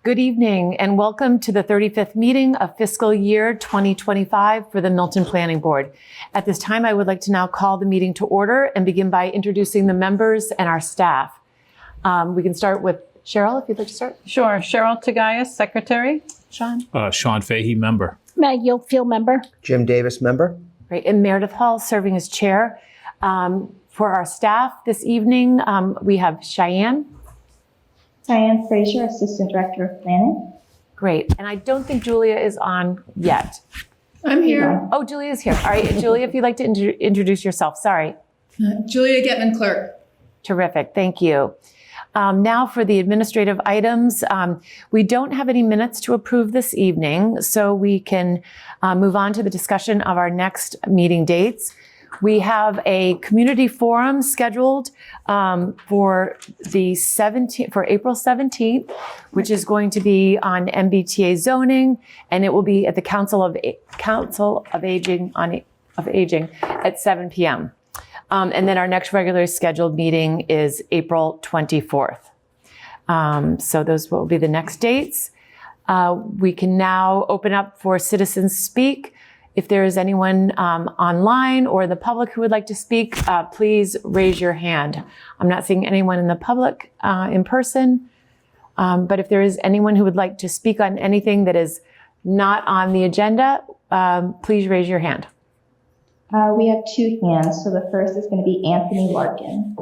Good evening and welcome to the 35th meeting of fiscal year 2025 for the Milton Planning Board. At this time, I would like to now call the meeting to order and begin by introducing the members and our staff. We can start with Cheryl, if you'd like to start. Sure. Cheryl Tagayas, Secretary. Sean. Sean Fahey, member. Meg Yiltfield, member. Jim Davis, member. Great. And Meredith Hall serving as chair. For our staff this evening, we have Cheyenne. Diane Frazier, Assistant Director of Planning. Great. And I don't think Julia is on yet. I'm here. Oh, Julia's here. All right, Julia, if you'd like to introduce yourself. Sorry. Julia Getman, clerk. Terrific. Thank you. Now for the administrative items. We don't have any minutes to approve this evening, so we can move on to the discussion of our next meeting dates. We have a community forum scheduled for April 17th, which is going to be on MBTA zoning, and it will be at the Council of Aging at 7 p.m. And then our next regularly scheduled meeting is April 24th. So those will be the next dates. We can now open up for citizens speak. If there is anyone online or the public who would like to speak, please raise your hand. I'm not seeing anyone in the public in person, but if there is anyone who would like to speak on anything that is not on the agenda, please raise your hand. We have two hands. So the first is going to be Anthony Larkin.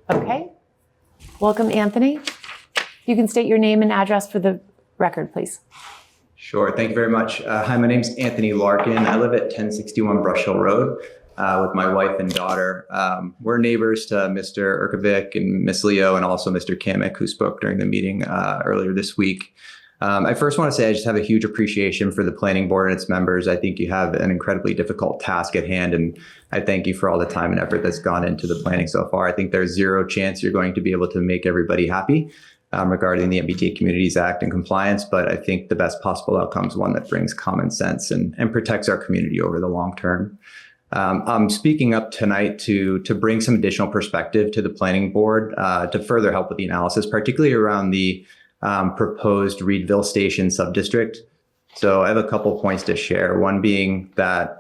Okay. Welcome, Anthony. You can state your name and address for the record, please. Sure. Thank you very much. Hi, my name's Anthony Larkin. I live at 1061 Brush Hill Road with my wife and daughter. We're neighbors to Mr. Urkovic and Miss Leo and also Mr. Kamek, who spoke during the meeting earlier this week. I first want to say I just have a huge appreciation for the planning board and its members. I think you have an incredibly difficult task at hand, and I thank you for all the time and effort that's gone into the planning so far. I think there's zero chance you're going to be able to make everybody happy regarding the MBTA Communities Act and compliance, but I think the best possible outcome is one that brings common sense and protects our community over the long term. I'm speaking up tonight to bring some additional perspective to the planning board to further help with the analysis, particularly around the proposed Reedville Station subdistrict. So I have a couple points to share. One being that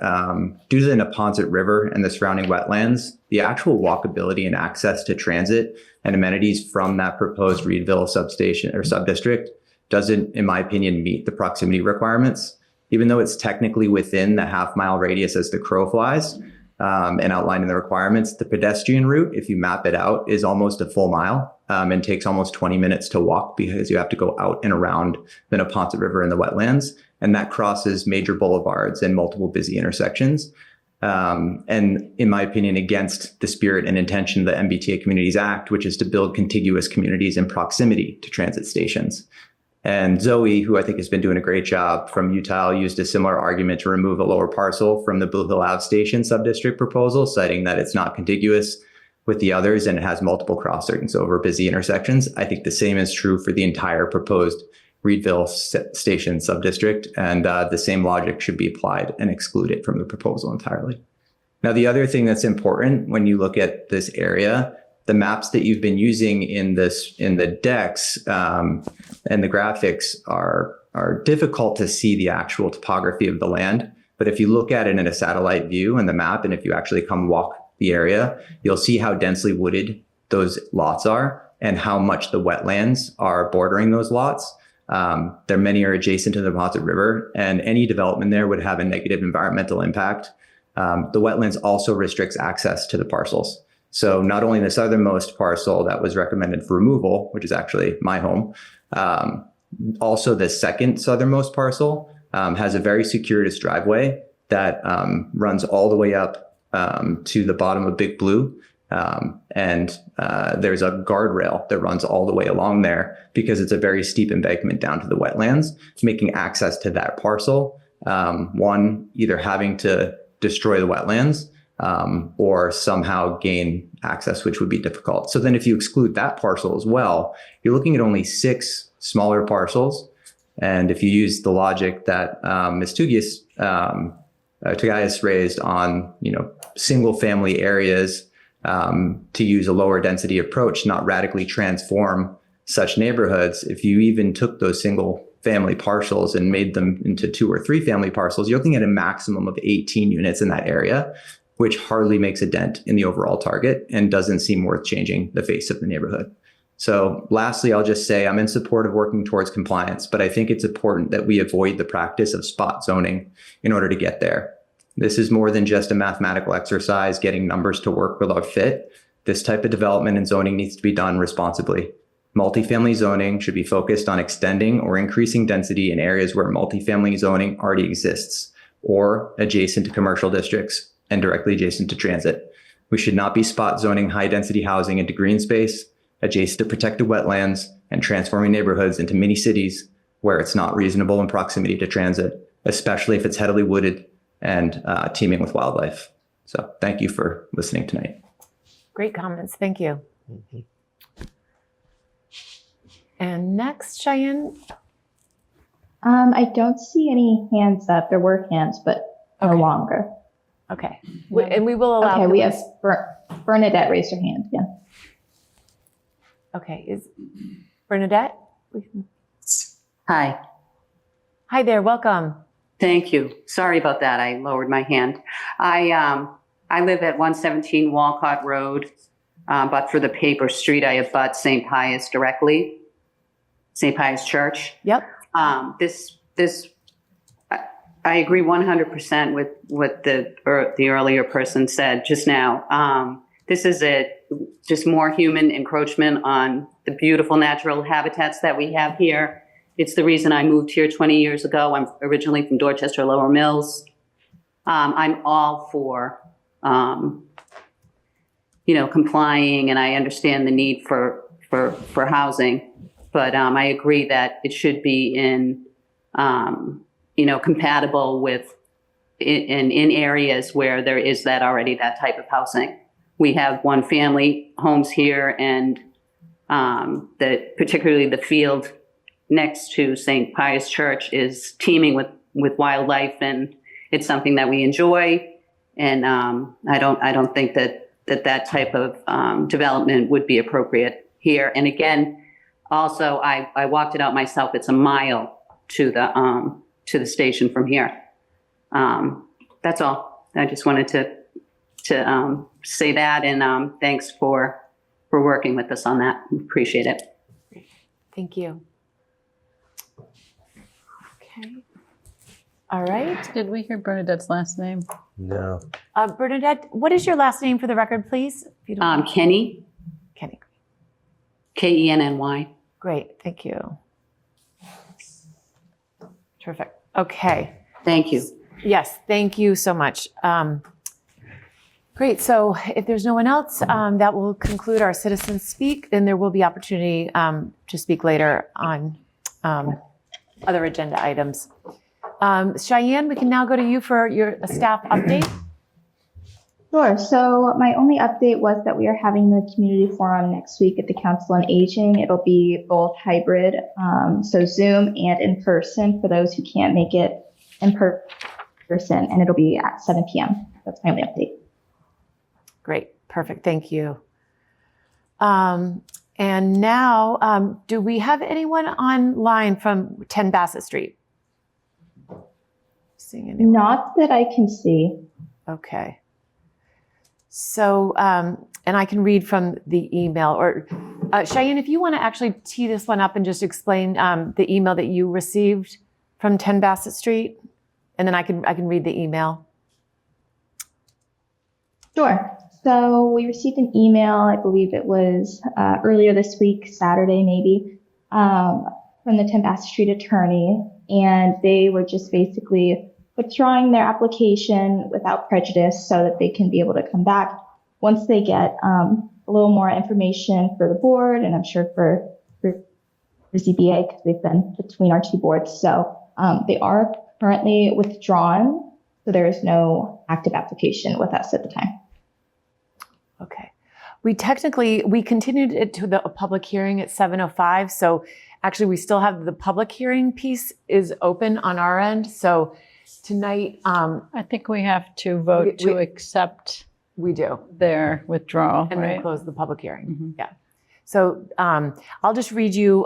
due to the Neponset River and the surrounding wetlands, the actual walkability and access to transit and amenities from that proposed Reedville substation or subdistrict doesn't, in my opinion, meet the proximity requirements. Even though it's technically within the half-mile radius as the crow flies and outlined in the requirements, the pedestrian route, if you map it out, is almost a full mile and takes almost 20 minutes to walk because you have to go out and around the Neponset River and the wetlands, and that crosses major boulevards and multiple busy intersections. And in my opinion, against the spirit and intention of the MBTA Communities Act, which is to build contiguous communities in proximity to transit stations. And Zoe, who I think has been doing a great job from Utah, used a similar argument to remove a lower parcel from the Blue Hill Ave Station subdistrict proposal, citing that it's not contiguous with the others and it has multiple crossings over busy intersections. I think the same is true for the entire proposed Reedville Station subdistrict, and the same logic should be applied and exclude it from the proposal entirely. Now, the other thing that's important when you look at this area, the maps that you've been using in the decks and the graphics are difficult to see the actual topography of the land. But if you look at it in a satellite view in the map, and if you actually come walk the area, you'll see how densely wooded those lots are and how much the wetlands are bordering those lots. Many are adjacent to the Neponset River, and any development there would have a negative environmental impact. The wetlands also restricts access to the parcels. So not only the southernmost parcel that was recommended for removal, which is actually my home, also the second southernmost parcel has a very circuitous driveway that runs all the way up to the bottom of Big Blue. And there's a guardrail that runs all the way along there because it's a very steep embankment down to the wetlands, making access to that parcel, one, either having to destroy the wetlands or somehow gain access, which would be difficult. So then if you exclude that parcel as well, you're looking at only 6 smaller parcels. And if you use the logic that Ms. Tagayas raised on, single family areas to use a lower density approach, not radically transform such neighborhoods, if you even took those single family parcels and made them into 2 or 3 family parcels, you're looking at a maximum of 18 units in that area, which hardly makes a dent in the overall target and doesn't seem worth changing the face of the neighborhood. So lastly, I'll just say I'm in support of working towards compliance, but I think it's important that we avoid the practice of spot zoning in order to get there. This is more than just a mathematical exercise getting numbers to work without fit. This type of development and zoning needs to be done responsibly. Multifamily zoning should be focused on extending or increasing density in areas where multifamily zoning already exists or adjacent to commercial districts and directly adjacent to transit. We should not be spot zoning high density housing into green space, adjacent to protected wetlands, and transforming neighborhoods into mini cities where it's not reasonable in proximity to transit, especially if it's heavily wooded and teeming with wildlife. So thank you for listening tonight. Great comments. Thank you. And next, Cheyenne. I don't see any hands up. There were hands, but no Okay. longer. Okay. And we will allow. Okay, we have those- Bernadette raised her hand. Yeah. Okay. Is Bernadette? Hi, Hi there. Welcome. thank you. Sorry about that. I lowered my hand. I live at 117 Walcott Road, but for the paper street, I abut St. Pius directly, St. Pius Church. Yep. I agree 100% with what the earlier person said just now. This is just more human encroachment on the beautiful natural habitats that we have here. It's the reason I moved here 20 years ago. I'm originally from Dorchester, Lower Mills. I'm all for, complying, and I understand the need for housing, but I agree that it should be compatible with in areas where there is that type of housing. We have one family homes here, and particularly the field next to St. Pius Church is teeming with wildlife, and it's something that we enjoy. And I don't think that type of development would be appropriate here. And again, also I walked it out myself. It's a mile to the station from here. That's all. I just wanted to say that, and thanks for working with us on that. Appreciate it. Thank you. Okay. All right. Did we hear Bernadette's last name? No. Bernadette, what is your last name for the record, please? If you don't mind. Kenny, Kenny. Kenny. Great. Thank you. Terrific. Okay. Thank you. Yes. Thank you so much. Great. So if there's no one else, that will conclude our citizens speak. Then there will be opportunity to speak later on other agenda items. Cheyenne, we can now go to you for your staff update. Sure. So my only update was that we are having the community forum next week at the Council on Aging. It'll be both hybrid, so Zoom and in person for those who can't make it in person, and it'll be at 7 p.m. That's my only update. Great. Perfect. Thank you. And now, do we have anyone online from 10 Bassett Street? Seeing anyone? Not that I can see. Okay. So, and I can read from the email, or Cheyenne, if you want to actually tee this one up and just explain the email that you received from 10 Bassett Street, and then I can read the email. Sure. So we received an email, I believe it was earlier this week, Saturday maybe, from the 10 Bassett Street attorney, and they were just basically withdrawing their application without prejudice so that they can be able to come back once they get a little more information for the board, and I'm sure for ZBA, because they've been between our two boards. So they are currently withdrawn, so there is no active application with us at the time. Okay. We continued it to the public hearing at 7:05. So actually we still have the public hearing piece is open on our end. So tonight, I think we have to vote to accept we do. their withdrawal, And right? then close the public hearing. Mhm. Yeah. So I'll just read you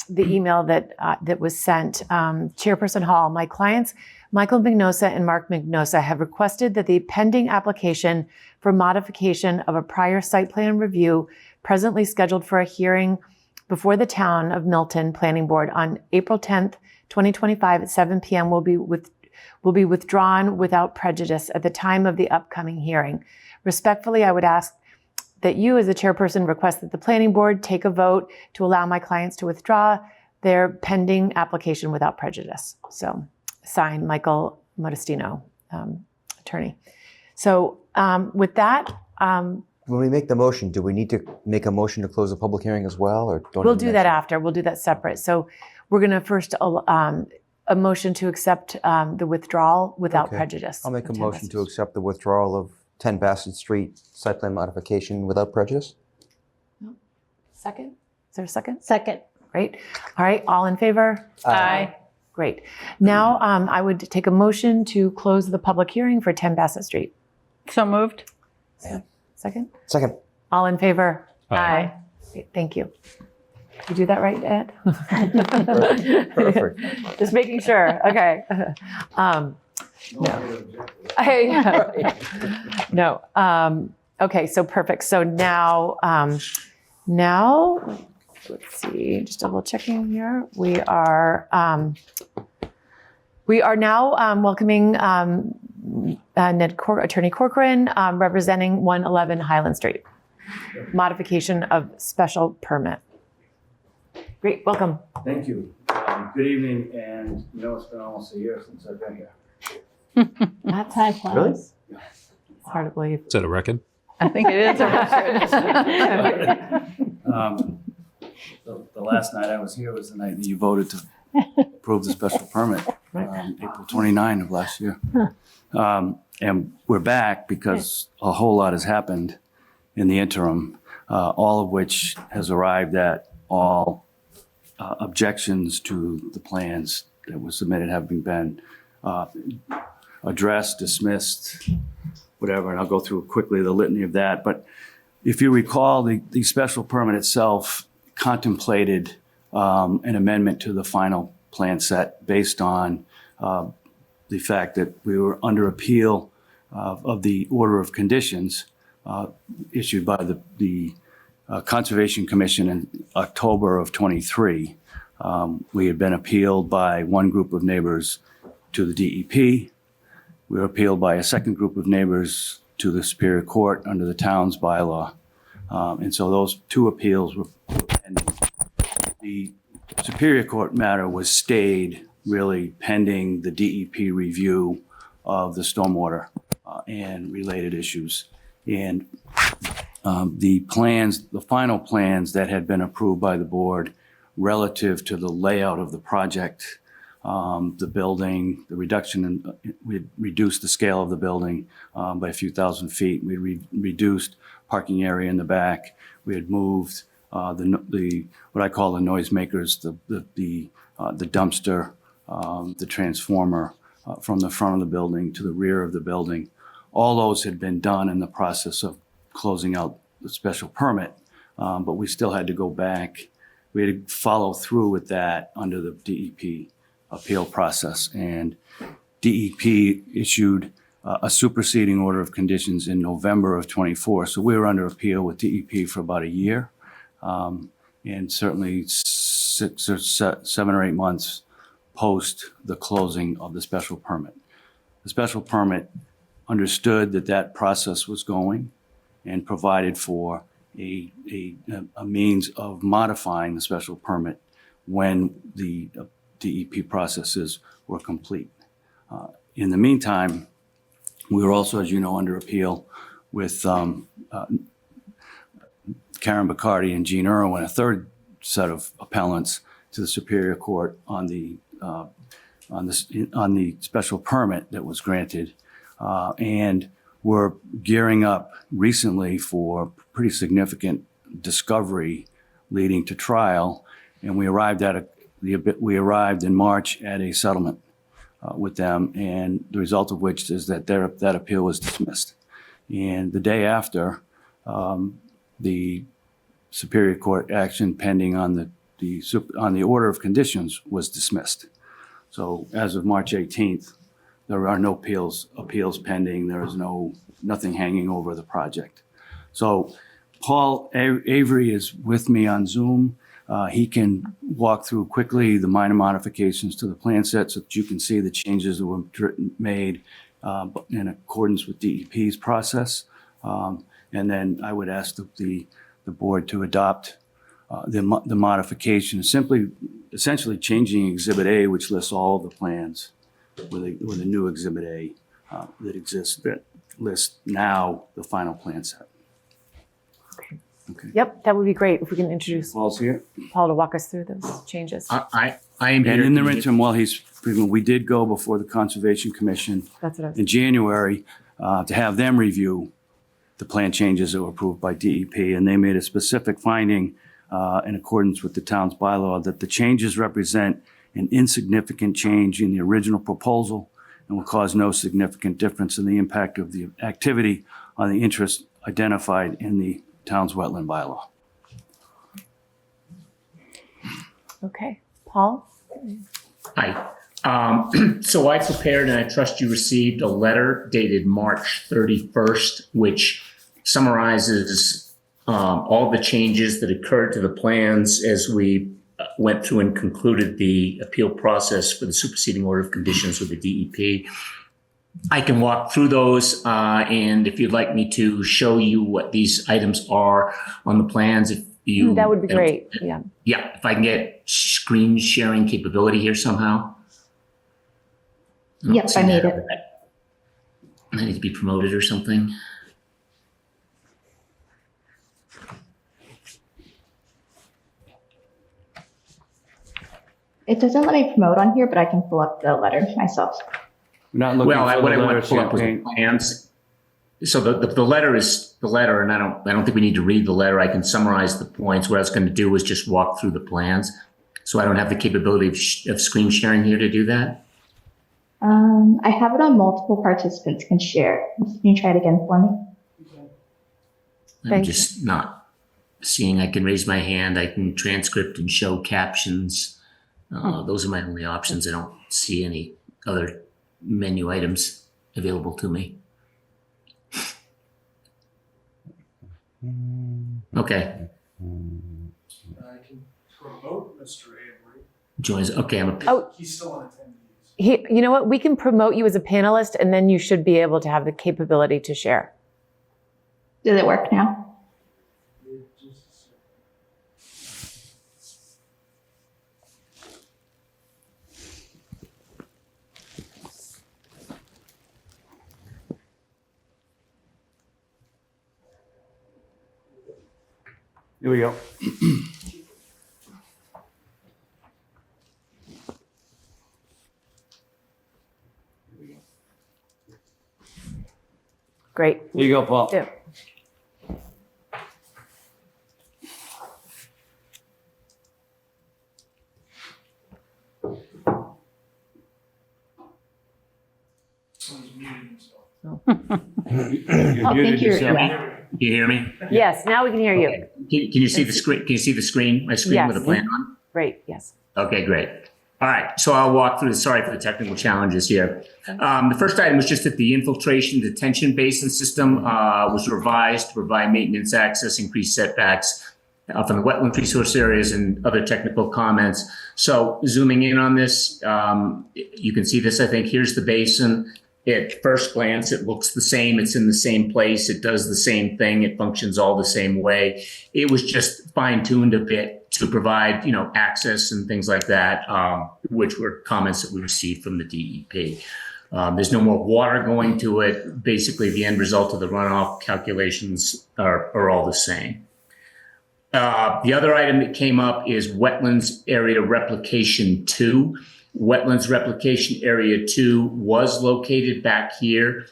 the email that was sent. Chairperson Hall, my clients, Michael Mignosa and Mark Mignosa, have requested that the pending application for modification of a prior site plan review presently scheduled for a hearing before the Town of Milton Planning Board on April 10th, 2025 at 7 p.m. will be withdrawn without prejudice at the time of the upcoming hearing. Respectfully, I would ask that you, as the chairperson, request that the planning board take a vote to allow my clients to withdraw their pending application without prejudice. So, signed, Michael Modestino, attorney. So, with that, When we make the motion, do we need to make a motion to close the public hearing as well, or don't? we'll even do that mention it? after. We'll do that separate. So, we're going to first a motion to accept the withdrawal without Okay. prejudice. I'll make a of 10 motion to Bassett. accept the withdrawal of 10 Bassett Street site plan modification without prejudice. Second? Is there a second? Second. Great. All right. All in favor? Aye. Great. Now, I would take a motion to close the public hearing for 10 Bassett Street. So moved. Second? Second. All in favor? Aye. Great, thank you. Did you do that right, Ed? Perfect. Just making sure. Okay. No. No. Okay, so perfect. So now, let's see, just double checking here. We are now welcoming Attorney Corcoran representing 111 Highland Street. Modification of special permit. Great, welcome. Thank you. Good evening, and it's been almost a year since I've been here. That's Time Really? flies. hard to believe. Is that a record? I think it is a record. The last night I was here was the night that you voted to approve the special permit, April 29 of last year. And we're back because a whole lot has happened in the interim, all of which has arrived at all objections to the plans that were submitted having been addressed, dismissed, whatever, and I'll go through quickly the litany of that. But if you recall, the special permit itself contemplated an amendment to the final plan set based on the fact that we were under appeal of the order of conditions issued by the Conservation Commission in October of 23. We had been appealed by one group of neighbors to the DEP. We were appealed by a second group of neighbors to the Superior Court under the town's bylaw. And so those two appeals were pending. The Superior Court matter was stayed really pending the DEP review of the stormwater and related issues. And the final plans that had been approved by the board relative to the layout of the project, the building, the reduction we had reduced the scale of the building by a few thousand feet. We reduced parking area in the back. We had moved the what I call the noisemakers, the dumpster, the transformer from the front of the building to the rear of the building. All those had been done in the process of closing out the special permit, but we still had to go back. We had to follow through with that under the DEP appeal process. And DEP issued a superseding order of conditions in November of 24. So we were under appeal with DEP for about a year, and certainly 6 or 7 or 8 months post the closing of the special permit. The special permit understood that process was going and provided for a means of modifying the special permit when the DEP processes were complete. In the meantime, we were also, as you know, under appeal with Karen Bacardi and Gene Irwin, a third set of appellants to the Superior Court on the special permit that was granted, and we're gearing up recently for pretty significant discovery leading to trial, and we arrived in March at a settlement with them, and the result of which is that that appeal was dismissed. And the day after, the Superior Court action pending on the order of conditions was dismissed. So as of March 18th, there are no appeals pending. There is nothing hanging over the project. So Paul Avery is with me on Zoom. He can walk through quickly the minor modifications to the plan set so that you can see the changes that were made in accordance with DEP's process. And then I would ask the board to adopt the modification, essentially changing Exhibit A, which lists all of the plans, with a new Exhibit A that exists, that lists now the final plan set. Okay. Yep, that would be great if we can introduce Paul's here. Paul to walk us through those changes. I am here. And in the interim, while he's, we did go before the Conservation Commission That's what I was. in January to have them review the plan changes that were approved by DEP, and they made a specific finding in accordance with the town's bylaw that the changes represent an insignificant change in the original proposal and will cause no significant difference in the impact of the activity on the interest identified in the town's wetland bylaw. Okay, Paul? Hi. So I prepared, and I trust you received, a letter dated March 31st, which summarizes all the changes that occurred to the plans as we went through and concluded the appeal process for the superseding order of conditions with the DEP. I can walk through those, and if you'd like me to show you what these items are on the plans, if you... That would be great, yeah. Yeah, if I can get screen sharing capability here somehow. Yep, I made it. I need to be promoted or something. It doesn't let me promote on here, but I can pull up the letter myself. We're not looking Well, for what the I want letter to pull up was the campaign. plans. So the letter is the letter, and I don't think we need to read the letter. I can summarize the points. What I was going to do was just walk through the plans. So I don't have the capability of screen sharing here to do that. I have it on multiple participants can share. Can you try it again for me? I'm Thank you. just not seeing. I can raise my hand. I can transcript and show captions. Those are my only options. I don't see any other menu items available to me. Okay. I can promote Mr. Avery. Joins. Okay. Oh, He's still on attendees. you know what? We can promote you as a panelist, and then you should be able to have the capability to share. Does it work now? Here we go. Great. Here you go, Paul. Yeah. You're Oh, muted thank you. yourself. Can you hear me? Yes, now we can hear you. Okay. Can you see the screen? Can you see the screen? My screen with the Yes. plan on? Great, yes. Okay, great. All right, so I'll walk through. Sorry for the technical challenges here. The first item was just that the infiltration detention basin system was revised to provide maintenance access, increased setbacks from the wetland resource areas, and other technical comments. So zooming in on this, you can see this. I think here's the basin. At first glance, it looks the same. It's in the same place. It does the same thing. It functions all the same way. It was just fine-tuned a bit to provide, access and things like that, which were comments that we received from the DEP. There's no more water going to it. Basically, the end result of the runoff calculations are all the same. The other item that came up is Wetlands Area Replication 2. Wetlands Replication Area 2 was located back here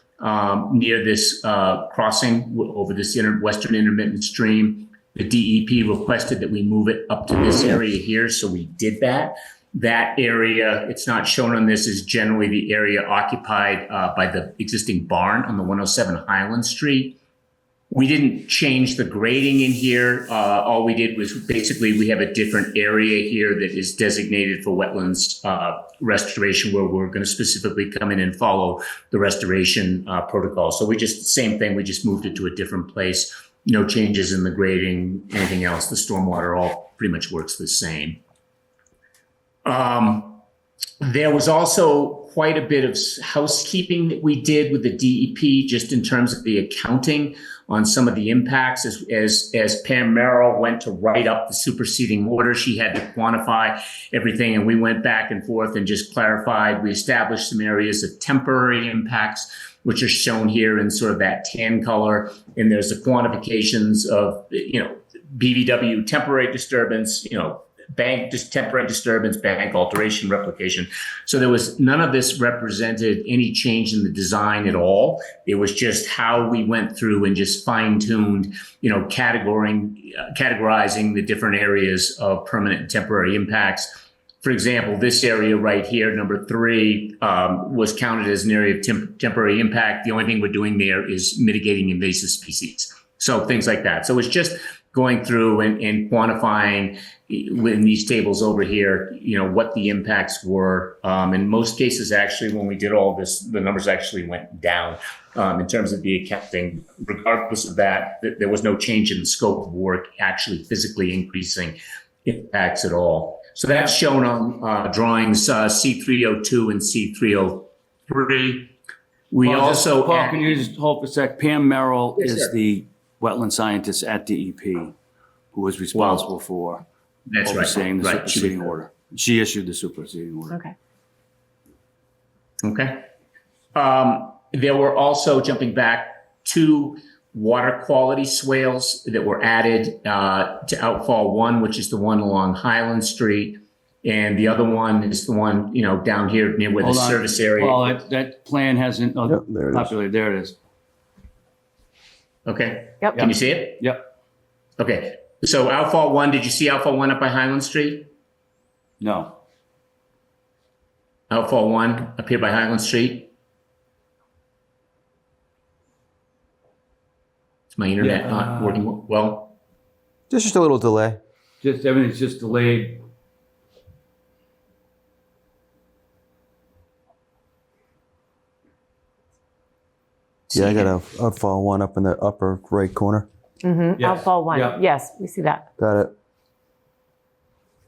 near this crossing over this western intermittent stream. The DEP requested that we move it up to this area here, so we did that. That area, it's not shown on this, is generally the area occupied by the existing barn on the 107 Highland Street. We didn't change the grading in here. All we did was basically we have a different area here that is designated for wetlands restoration, where we're going to specifically come in and follow the restoration protocol. So same thing, we just moved it to a different place. No changes in the grading, anything else. The stormwater all pretty much works the same. There was also quite a bit of housekeeping that we did with the DEP, just in terms of the accounting on some of the impacts. As Pam Merrill went to write up the superseding order, she had to quantify everything, and we went back and forth and just clarified. We established some areas of temporary impacts, which are shown here in sort of that tan color, and there's the quantifications of, BVW temporary disturbance, temporary disturbance, bank alteration, replication. So there was none of this represented any change in the design at all. It was just how we went through and just fine-tuned, categorizing the different areas of permanent and temporary impacts. For example, this area right here, number 3, was counted as an area of temporary impact. The only thing we're doing there is mitigating invasive species. So things like that. So it's just going through and quantifying in these tables over here, what the impacts were. In most cases, actually, when we did all this, the numbers actually went down in terms of the accounting. Regardless of that, there was no change in the scope of work actually physically increasing impacts at all. So that's shown on drawings C302 and C303. Paul, can you just hold for a sec? Pam Merrill Yes, is sir. the wetland scientist at DEP who was responsible for That's right. overseeing the Right. superseding order. She issued the superseding order. Okay. Okay. There were also, jumping back, 2 water quality swales that were added to Outfall 1, which is the one along Highland Street. And the other one is the one, down here near where the Hold on. service area. Paul, that plan hasn't there it is. populated. There it is. Okay. Yep. Can you see it? Yep. Okay. So Outfall 1, did you see Outfall 1 up by Highland Street? No. Outfall 1 up here by Highland Street? Is my internet not working well? There's just a little delay. Everything's just delayed. Yeah, I got a outfall 1 up in the upper right corner. Mm-hmm. Yes. Outfall 1. Yeah. Yes, we see that. Got it.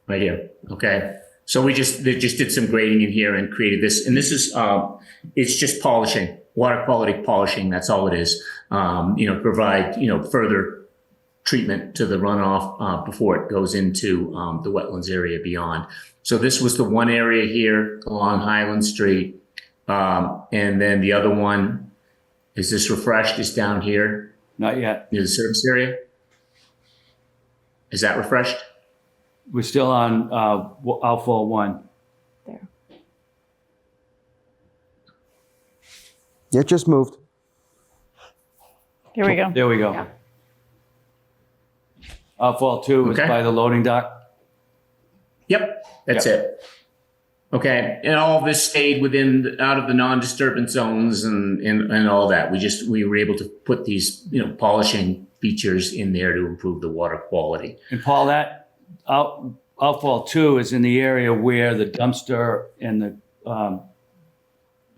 Right here. Okay. So they just did some grading in here and created this. And this is, it's just polishing, water quality polishing. That's all it is. Provide, further treatment to the runoff before it goes into the wetlands area beyond. So this was the one area here along Highland Street. And then the other one, is this refreshed, is down here Not yet. near the service area. Is that refreshed? We're still on outfall 1. There. Yeah, it just moved. Here we go. There we go. Yeah. Outfall 2 is Okay. by the loading dock. Yep, that's it. Okay, and all of this stayed out of the non-disturbance zones and all that. We were able to put these, polishing features in there to improve the water quality. And Paul, that outfall 2 is in the area where the dumpster and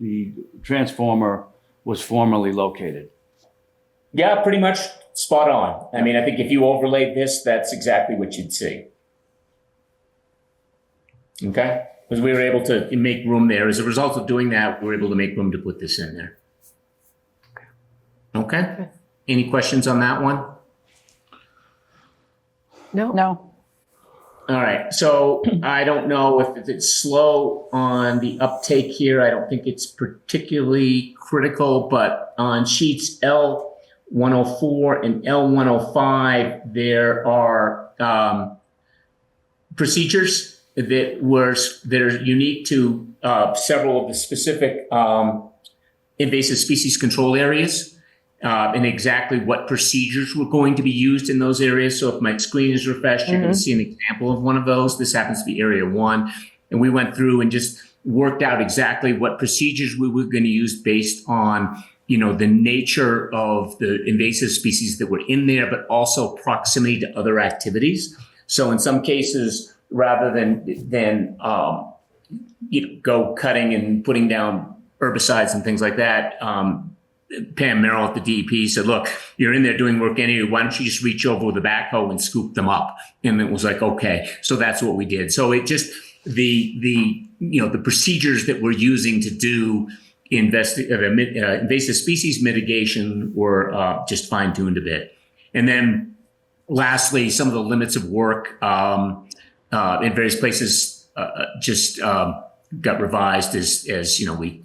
the transformer was formerly located. Yeah, pretty much spot on. I mean, I think if you overlaid this, that's exactly what you'd see. Okay? Because we were able to make room there. As a result of doing that, we were able to make room to put this in there. Okay? Any questions on that one? No? No. All right, so I don't know if it's slow on the uptake here. I don't think it's particularly critical, but on sheets L104 and L105, there are procedures that are unique to several of the specific invasive species control areas. And exactly what procedures were going to be used in those areas. So if my screen is refreshed, you're going to see an example of one of those. This happens to be area 1. And we went through and just worked out exactly what procedures we were going to use based on the nature of the invasive species that were in there, but also proximity to other activities. So in some cases, rather than go cutting and putting down herbicides and things like that, Pam Merrill at the DEP said, look, you're in there doing work anyway. Why don't you just reach over with a backhoe and scoop them up? And it was like, okay. So that's what we did. So it just, the procedures that we're using to do invasive species mitigation were just fine tuned a bit. And then lastly, some of the limits of work in various places just got revised as we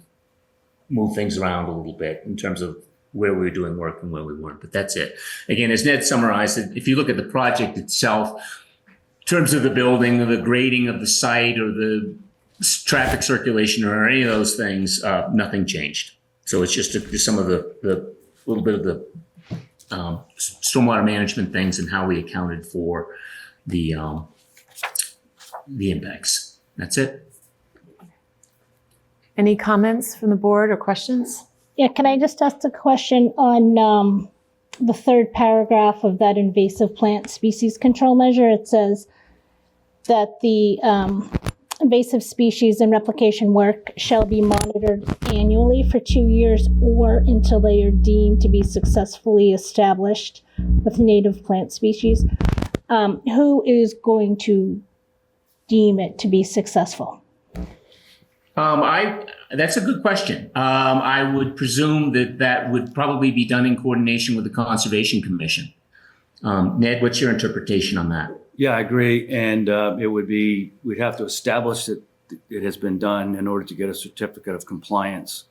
move things around a little bit in terms of where we were doing work and where we weren't. But that's it. Again, as Ned summarized it, if you look at the project itself, in terms of the building or the grading of the site or the traffic circulation or any of those things, nothing changed. So it's just some of the little bit of the stormwater management things and how we accounted for the impacts. That's it. Any comments from the board or questions? Yeah, can I just ask a question on the third paragraph of that invasive plant species control measure? It says that the invasive species and replication work shall be monitored annually for 2 years or until they are deemed to be successfully established with native plant species. Who is going to deem it to be successful? That's a good question. I would presume that would probably be done in coordination with the Conservation Commission. Ned, what's your interpretation on that? Yeah, I agree. And we'd have to establish that it has been done in order to get a certificate of compliance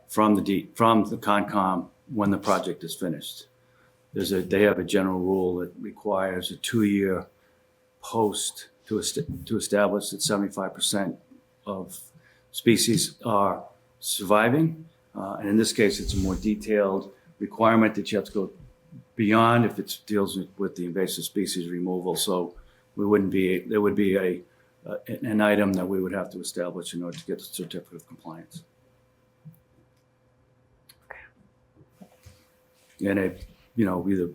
from the Concom when the project is finished. They have a general rule that requires a 2-year post to establish that 75% of species are surviving. And in this case, it's a more detailed requirement that you have to go beyond if it deals with the invasive species removal. So there would be an item that we would have to establish in order to get the certificate of compliance. And either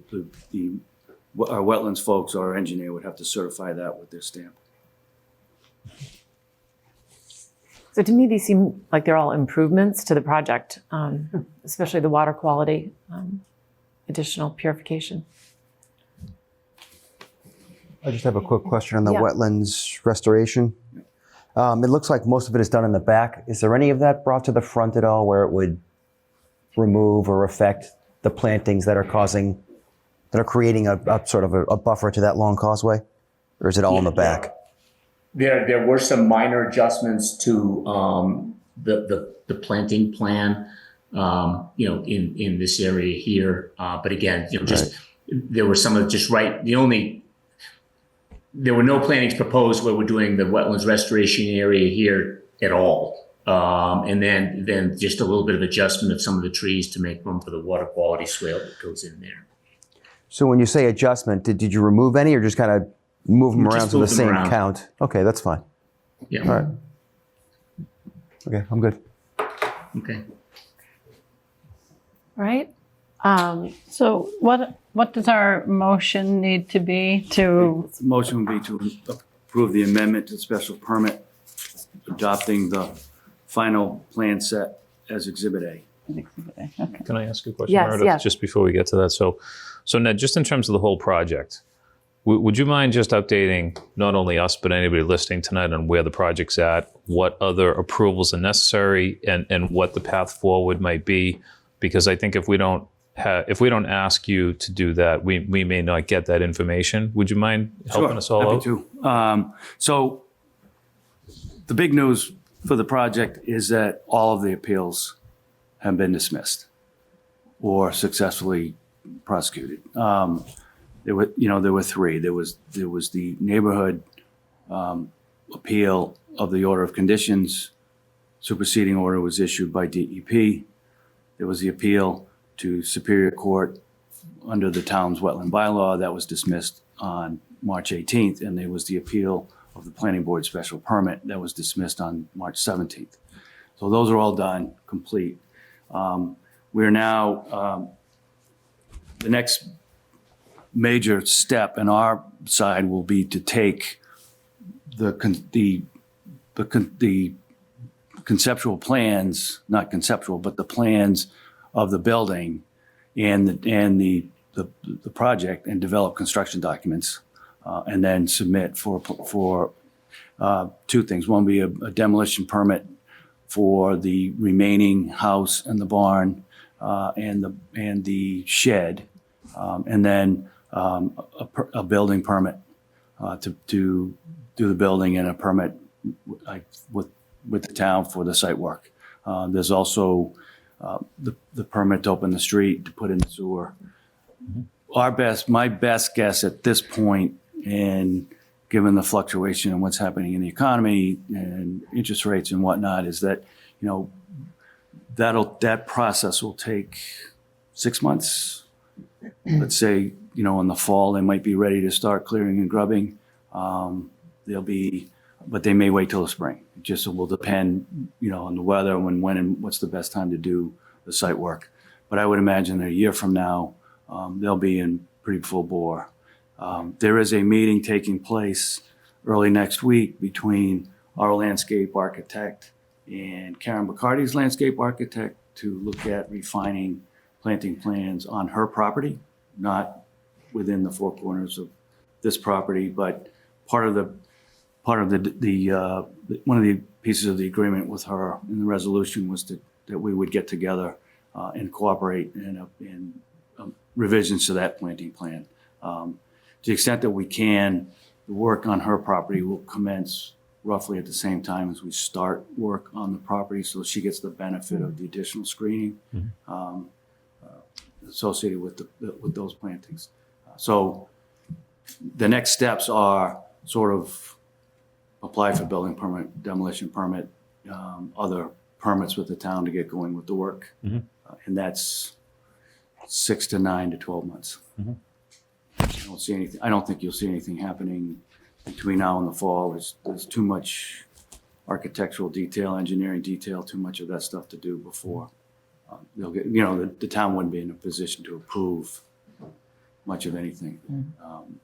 our wetlands folks or our engineer would have to certify that with their stamp. So to me, these seem like they're all improvements to the project, especially the water quality, additional purification. I just have a quick question on the Yeah. wetlands restoration. It looks like most of it is done in the back. Is there any of that brought to the front at all where it would remove or affect the plantings that are creating a sort of a buffer to that long causeway? Or is it all in the back? There were some minor adjustments to the planting plan, in this area here. But again, there were some of just right. There were no plantings proposed where we're doing the wetlands restoration area here at all. And then just a little bit of adjustment of some of the trees to make room for the water quality swale that goes in there. So when you say adjustment, did you remove any or just kind of move them around to the same count? Okay, that's fine. Yeah. All right. Okay, I'm good. Okay. All right. So what does our motion need to be to? The motion would be to approve the amendment to the special permit, adopting the final plan set as Exhibit A. Okay. Can I ask a question, Yes, Meredith, yes. just before we get to that? So Ned, just in terms of the whole project, would you mind just updating not only us, but anybody listening tonight on where the project's at, what other approvals are necessary, and what the path forward might be? Because I think if we don't ask you to do that, we may not get that information. Would you mind helping us all out? Happy to. So the big news for the project is that all of the appeals have been dismissed or successfully prosecuted. There were three. There was the neighborhood appeal of the order of conditions. Superseding order was issued by DEP. There was the appeal to Superior Court under the town's wetland bylaw that was dismissed on March 18th, and there was the appeal of the planning board special permit that was dismissed on March 17th. So those are all done, complete. we're now, the next major step in our side will be to take the conceptual plans, not conceptual, but the plans of the building and the project, and develop construction documents, and then submit for two things. One would be a demolition permit for the remaining house and the barn, and the shed, and then a building permit to do the building, and a permit with the town for the site work. There's also the permit to open the street, to put in the sewer. My best guess at this point, and given the fluctuation and what's happening in the economy and interest rates and whatnot, is that, that process will take 6 months. Let's say, in the fall, they might be ready to start clearing and grubbing. But they may wait till the spring. It just will depend, on the weather, when and what's the best time to do the site work. But I would imagine a year from now, they'll be in pretty full bore. There is a meeting taking place early next week between our landscape architect and Karen McCarty's landscape architect to look at refining planting plans on her property, not within the four corners of this property, but one of the pieces of the agreement with her in the resolution was that we would get together and cooperate in revisions to that planting plan. To the extent that we can, the work on her property will commence roughly at the same time as we start work on the property, so she gets the benefit of the additional screening associated with those plantings. So the next steps are sort of apply for building permit, demolition permit, other permits with the town to get going with the work. And that's 6 to 9 to 12 months. I don't think you'll see anything happening between now and the fall. There's too much architectural detail, engineering detail, too much of that stuff to do before. They'll get, the town wouldn't be in a position to approve much of anything.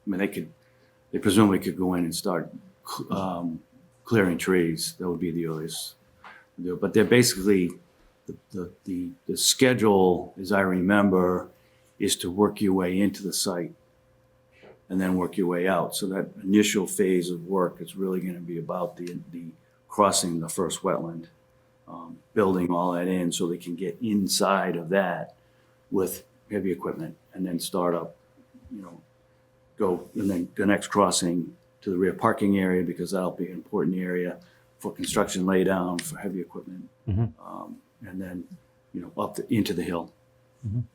They presumably could go in and start clearing trees. That would be the earliest. But they're basically, the schedule, as I remember, is to work your way into the site and then work your way out. So that initial phase of work is really going to be about the crossing the first wetland, building all that in so they can get inside of that with heavy equipment, and then start up, go, and then the next crossing to the rear parking area, because that'll be an important area for construction laydown for heavy equipment. And then, up into the hill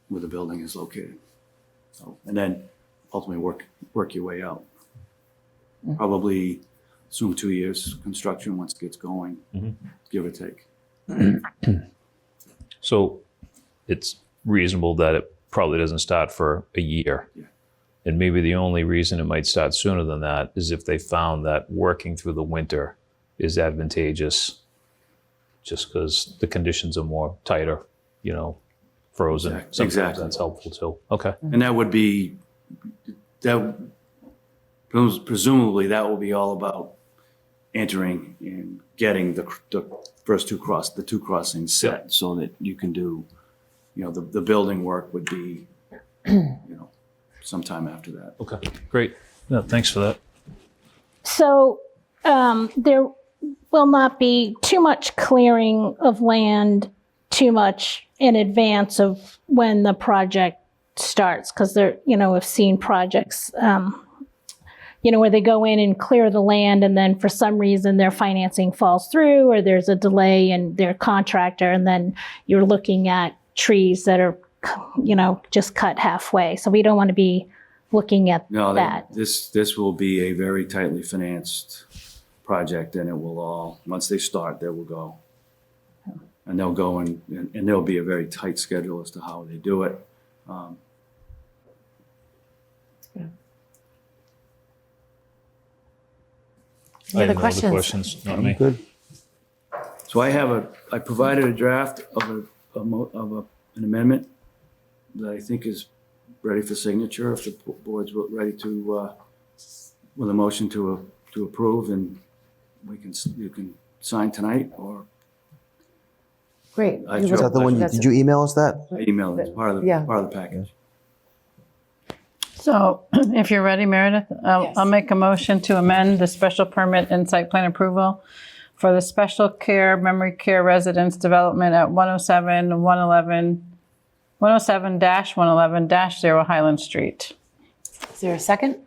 where the building is located. So, and then ultimately work your way out. Probably assume 2 years construction once it gets going, give or take. So it's reasonable that it probably doesn't start for a year. Yeah. And maybe the only reason it might start sooner than that is if they found that working through the winter is advantageous, just because the conditions are more tighter, frozen. Sometimes Exactly. that's helpful too. Okay. And that would be, presumably that will be all about entering and getting the first two crossings set, so that you can do, the building work would be, sometime after that. Okay. Great. No, thanks for that. So there will not be too much clearing of land too much in advance of when the project starts, because we've seen projects, where they go in and clear the land, and then for some reason their financing falls through, or there's a delay in their contractor, and then you're looking at trees that are, just cut halfway. So we don't want to be looking at that. This will be a very tightly financed project, and it will all, once they start, they will go. And they'll go and there'll be a very tight schedule as to how they do it. Any other No questions? Not me. Good. So I provided a draft of an an amendment that I think is ready for signature. If the board's ready to, with a motion to approve, and you can sign tonight, or Great. I You sure- Is that the one? That's- Did you email us that? email it as part of Yeah. the package. So if you're ready, Meredith, I'll make a motion to amend the special permit and site plan approval for the special care memory care residence development at 107-111-0 Highland Street. Is there a second?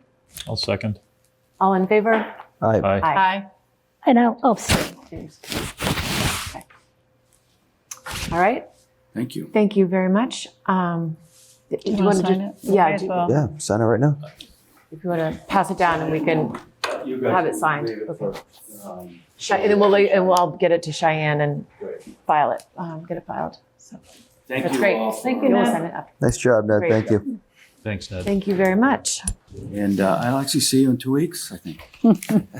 I'll second. All in favor? Aye. Aye. Aye. And I'll abstain. All right. Thank you. Thank you very much. Do you wanna want to sign it? Yeah, Might as well. Yeah, sign it right now. if you want to pass it down and we can have it signed. Okay. And then I'll get it to Cheyenne and file it, get it filed. So Thank that's you great. all. Thank you, Ned. Send it up. Nice job, Ned. Great. Thank you. Thanks, Ned. Thank you very much. And I'll actually see you in 2 weeks, I think.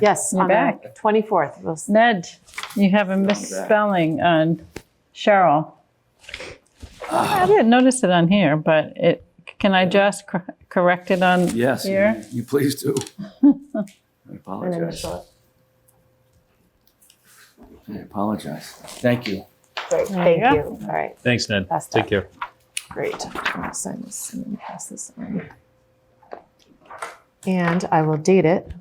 Yes, You're on the back. 24th. We'll Ned, you have a misspelling on Cheryl. I didn't notice it on here, but can I just correct it on Yes, here? you please do. I and then apologize. Michelle. I apologize. Thank you. Great. There Thank you you. go. All right. Thanks, Ned. Pass Take that. care. Great. I'm going to sign this and then pass this on. And I will date it.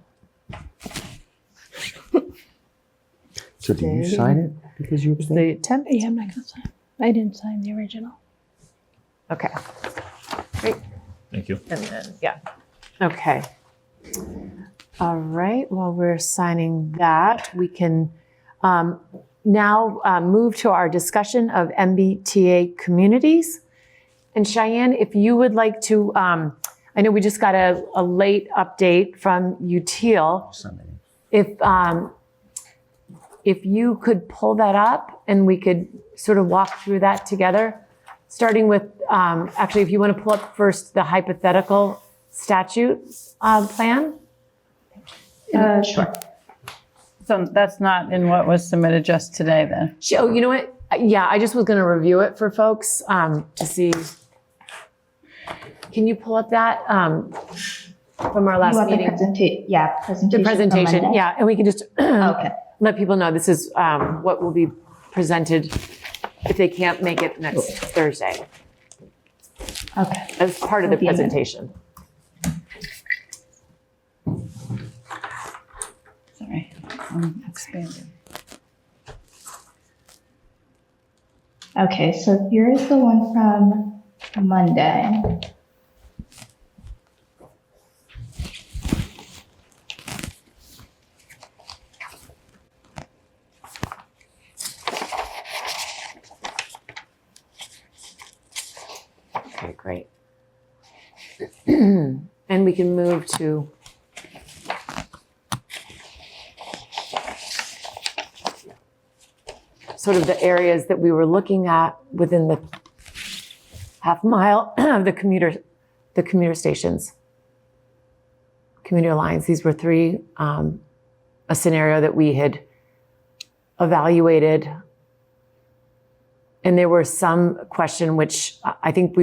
So did you sign it because you abstained? The 10th? Yeah, I'm not gonna sign. I didn't sign the original. Okay. Great. Thank you. And then, yeah. Okay. All right. While we're signing that, we can now move to our discussion of MBTA communities. And Cheyenne, if you would like to, I know we just got a late update from UTEAL. If you could pull that up and we could sort of walk through that together, starting with, actually, if you want to pull up first the hypothetical statute plan. Sure. So that's not in what was submitted just today then? Oh, you know what? Yeah, I just was going to review it for folks to see. Can you pull up that from our last You want meeting? presentation The from presentation, Monday? yeah, and we can just Okay. let people know this is what will be presented if they can't make it next Thursday Okay. as part of the Will be amended. presentation. Sorry, I'm expanding. Okay, so here's the one from Monday. Okay, great. And we can move to sort of the areas that we were looking at within the half mile of the commuter stations, commuter lines. These were three, a scenario that we had evaluated. And there were some question, which I think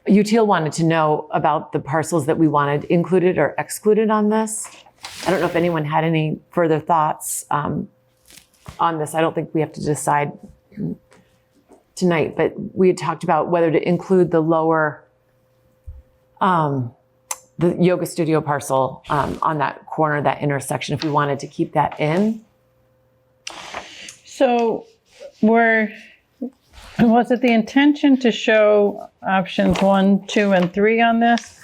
UTEAL wanted to know about the parcels that we wanted included or excluded on this. I don't know if anyone had any further thoughts on this. I don't think we have to decide tonight, but we had talked about whether to include the lower, the yoga studio parcel on that corner, that intersection, if we wanted to keep that in. So was it the intention to show options 1, 2, and 3 on this?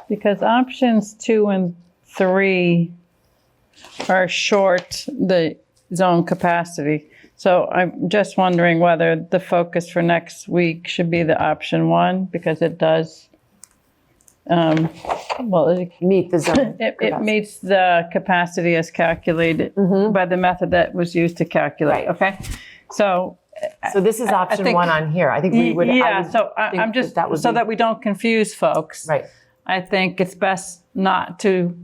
Because options 2 and 3 are short the zone capacity. So I'm just wondering whether the focus for next week should be the option 1, because it does, Meet the zone. it meets the capacity as calculated by the method that was used to calculate, Right. okay? So this is option think- 1 on here. I think we would. I Yeah, would so think I'm just, that would so be- that we don't confuse folks. Right. I think it's best not to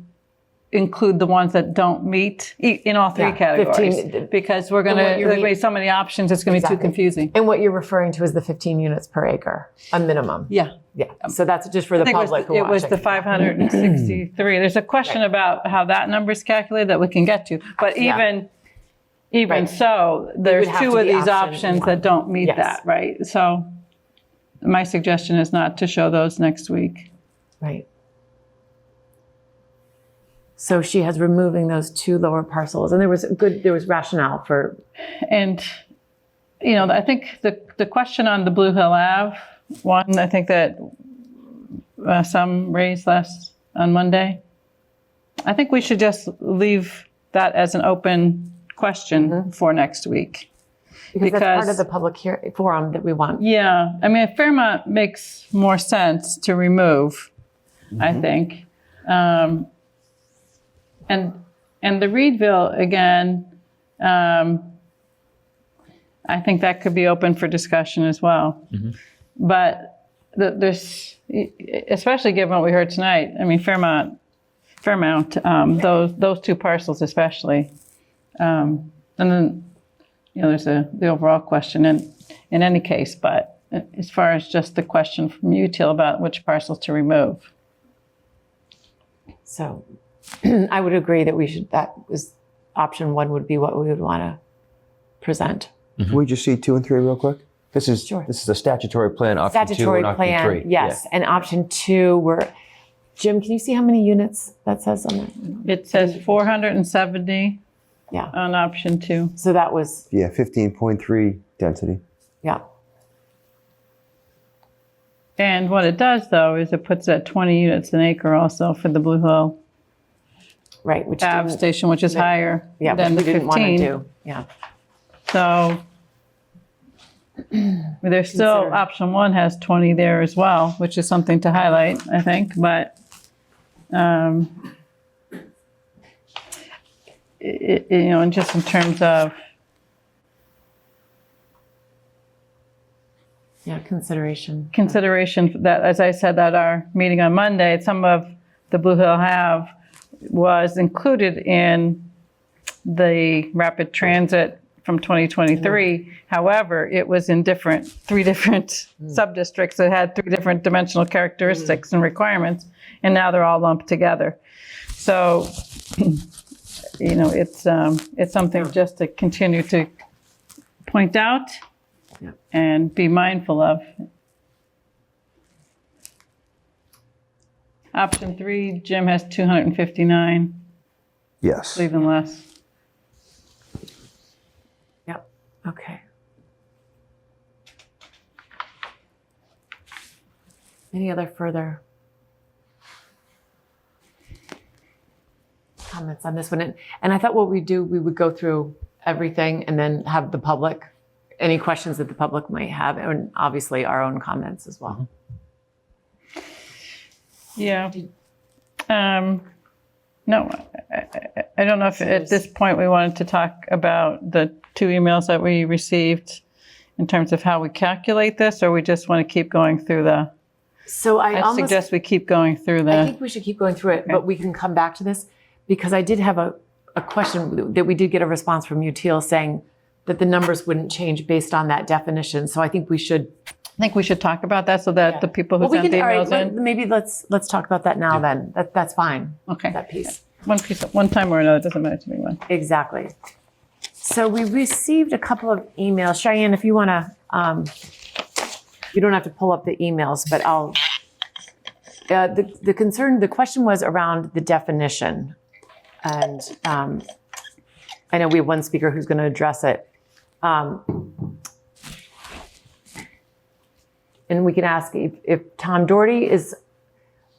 include the ones that don't meet in all three Yeah, categories. 15 because we're going And what to, you're there's gonna be so many options, it's going to be too Exactly. confusing. And what you're referring to is the 15 units per acre, a minimum. Yeah. Yeah. So that's just for the I think public who it was watching. the 563. There's a question about how that number is calculated that we can get to. But even Right. so, there's have two to of be these option options one. that don't meet Yes. that, right? So my suggestion is not to show those next week. Right. So she has removing those two lower parcels, and there was rationale for. And, I think the question on the Blue Hill Ave one, I think that some raised last on Monday. I think we should just leave that as an open question for next week. Because that's part of the public forum that we want. Yeah, I mean, Fairmont makes more sense to remove, I think. And the Reedville, again, I think that could be open for discussion as well. But there's, especially given what we heard tonight, I mean, Fairmont, those two parcels especially. And then, there's the overall question in any case, but as far as just the question from you, Teal, about which parcels to remove. So I would agree that that was option one would be what we would want to present. Can we just see 2 and 3 real quick? This is a statutory plan, option 2 Statutory and option plan, 3. yes. And option 2 Jim, can you see how many units that says on that? It says 470 Yeah. on option 2. So that was, Yeah, 15.3 density. yeah. And what it does, though, is it puts at 20 units an acre also for the Blue Hill Right, which Ave didn't, station, which is higher yeah, than the which we didn't want to 15. do. Yeah. So there's still, Consider. option 1 has 20 there as well, which is something to highlight, I think. But and just in terms of, Yeah, consideration. that, as I said at our meeting on Monday, some of the Blue Hill Ave was included in the rapid transit from 2023. However, it was in three different sub-districts that had 3 different dimensional characteristics and requirements, and now they're all lumped together. So, it's something just to continue to point out and be mindful of. Option 3, Jim has 259, Yes. even less. Yep. Okay. Any other further comments on this one? And I thought what we'd do, we would go through everything and then have the public, any questions that the public might have, and obviously our own comments as well. Yeah. No, I don't know if at this point we wanted to talk about the 2 emails that we received in terms of how we calculate this, or we just want to keep going through the, So I suggest we keep going through I the, think we should keep going through it, but we can come back to this because I did have a question that we did get a response from you, Teal, saying that the numbers wouldn't change based on that definition. So I think we should. talk about that so that the people who Well, we sent the can, all emails right, in. maybe let's talk about that now then. That's fine. Okay. That piece. One time or another, doesn't matter to me when. Exactly. So we received a couple of emails. Cheyenne, if you want to, you don't have to pull up the emails, but I'll, the question was around the definition. And I know we have one speaker who's going to address it. And we can ask if Tom Doherty is,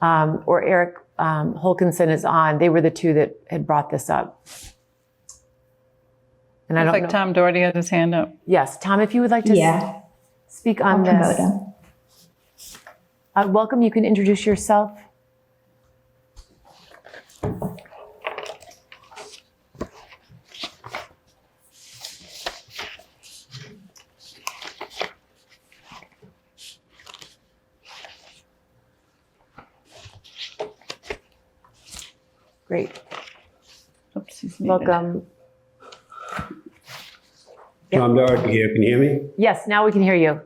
or Eric Holkinson is on. They were the 2 that had brought this up. And I Looks don't like know. Tom Doherty has his hand up. Yes, Tom, if you would like to speak on this. Welcome, you can introduce yourself. Great. He's muted. Welcome. Tom Doherty here. Can you hear me? Yes, now we can hear you.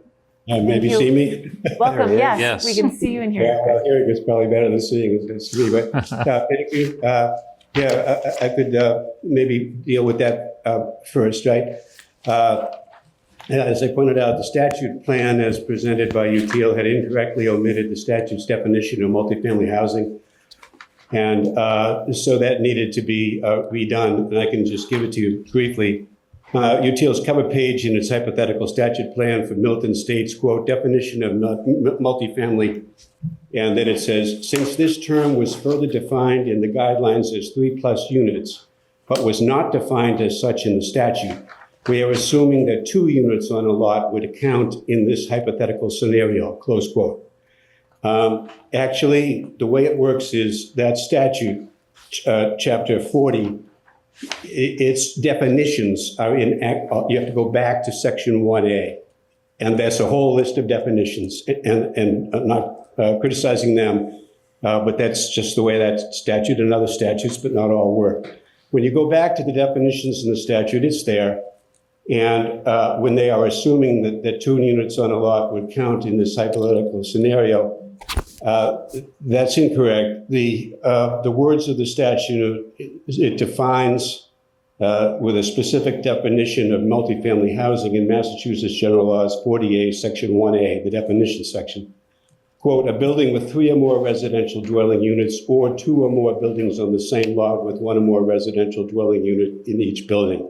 Maybe you. see me? Welcome. Yes, Yes. we can see you and hear Yeah, you. well, hearing is probably better than seeing is to me, but thank you. I could maybe deal with that first, right? As I pointed out, the statute plan as presented by UTL had incorrectly omitted the statute's definition of multifamily housing. And so that needed to be redone, and I can just give it to you briefly. UTL's cover page in its hypothetical statute plan for Milton states, quote, definition of multifamily, and then it says, since this term was further defined in the guidelines as 3+ units, but was not defined as such in the statute, we are assuming that 2 units on a lot would count in this hypothetical scenario, close quote. Actually, the way it works is that statute, chapter 40, its definitions are you have to go back to section 1A. And that's a whole list of definitions, and I'm not criticizing them, but that's just the way that statute and other statutes, but not all work. When you go back to the definitions in the statute, it's there. And when they are assuming that 2 units on a lot would count in this hypothetical scenario, that's incorrect. The words of the statute, it defines with a specific definition of multifamily housing in Massachusetts General Laws 40A, Section 1A, the definition section. Quote, a building with 3 or more residential dwelling units or 2 or more buildings on the same lot with 1 or more residential dwelling unit in each building.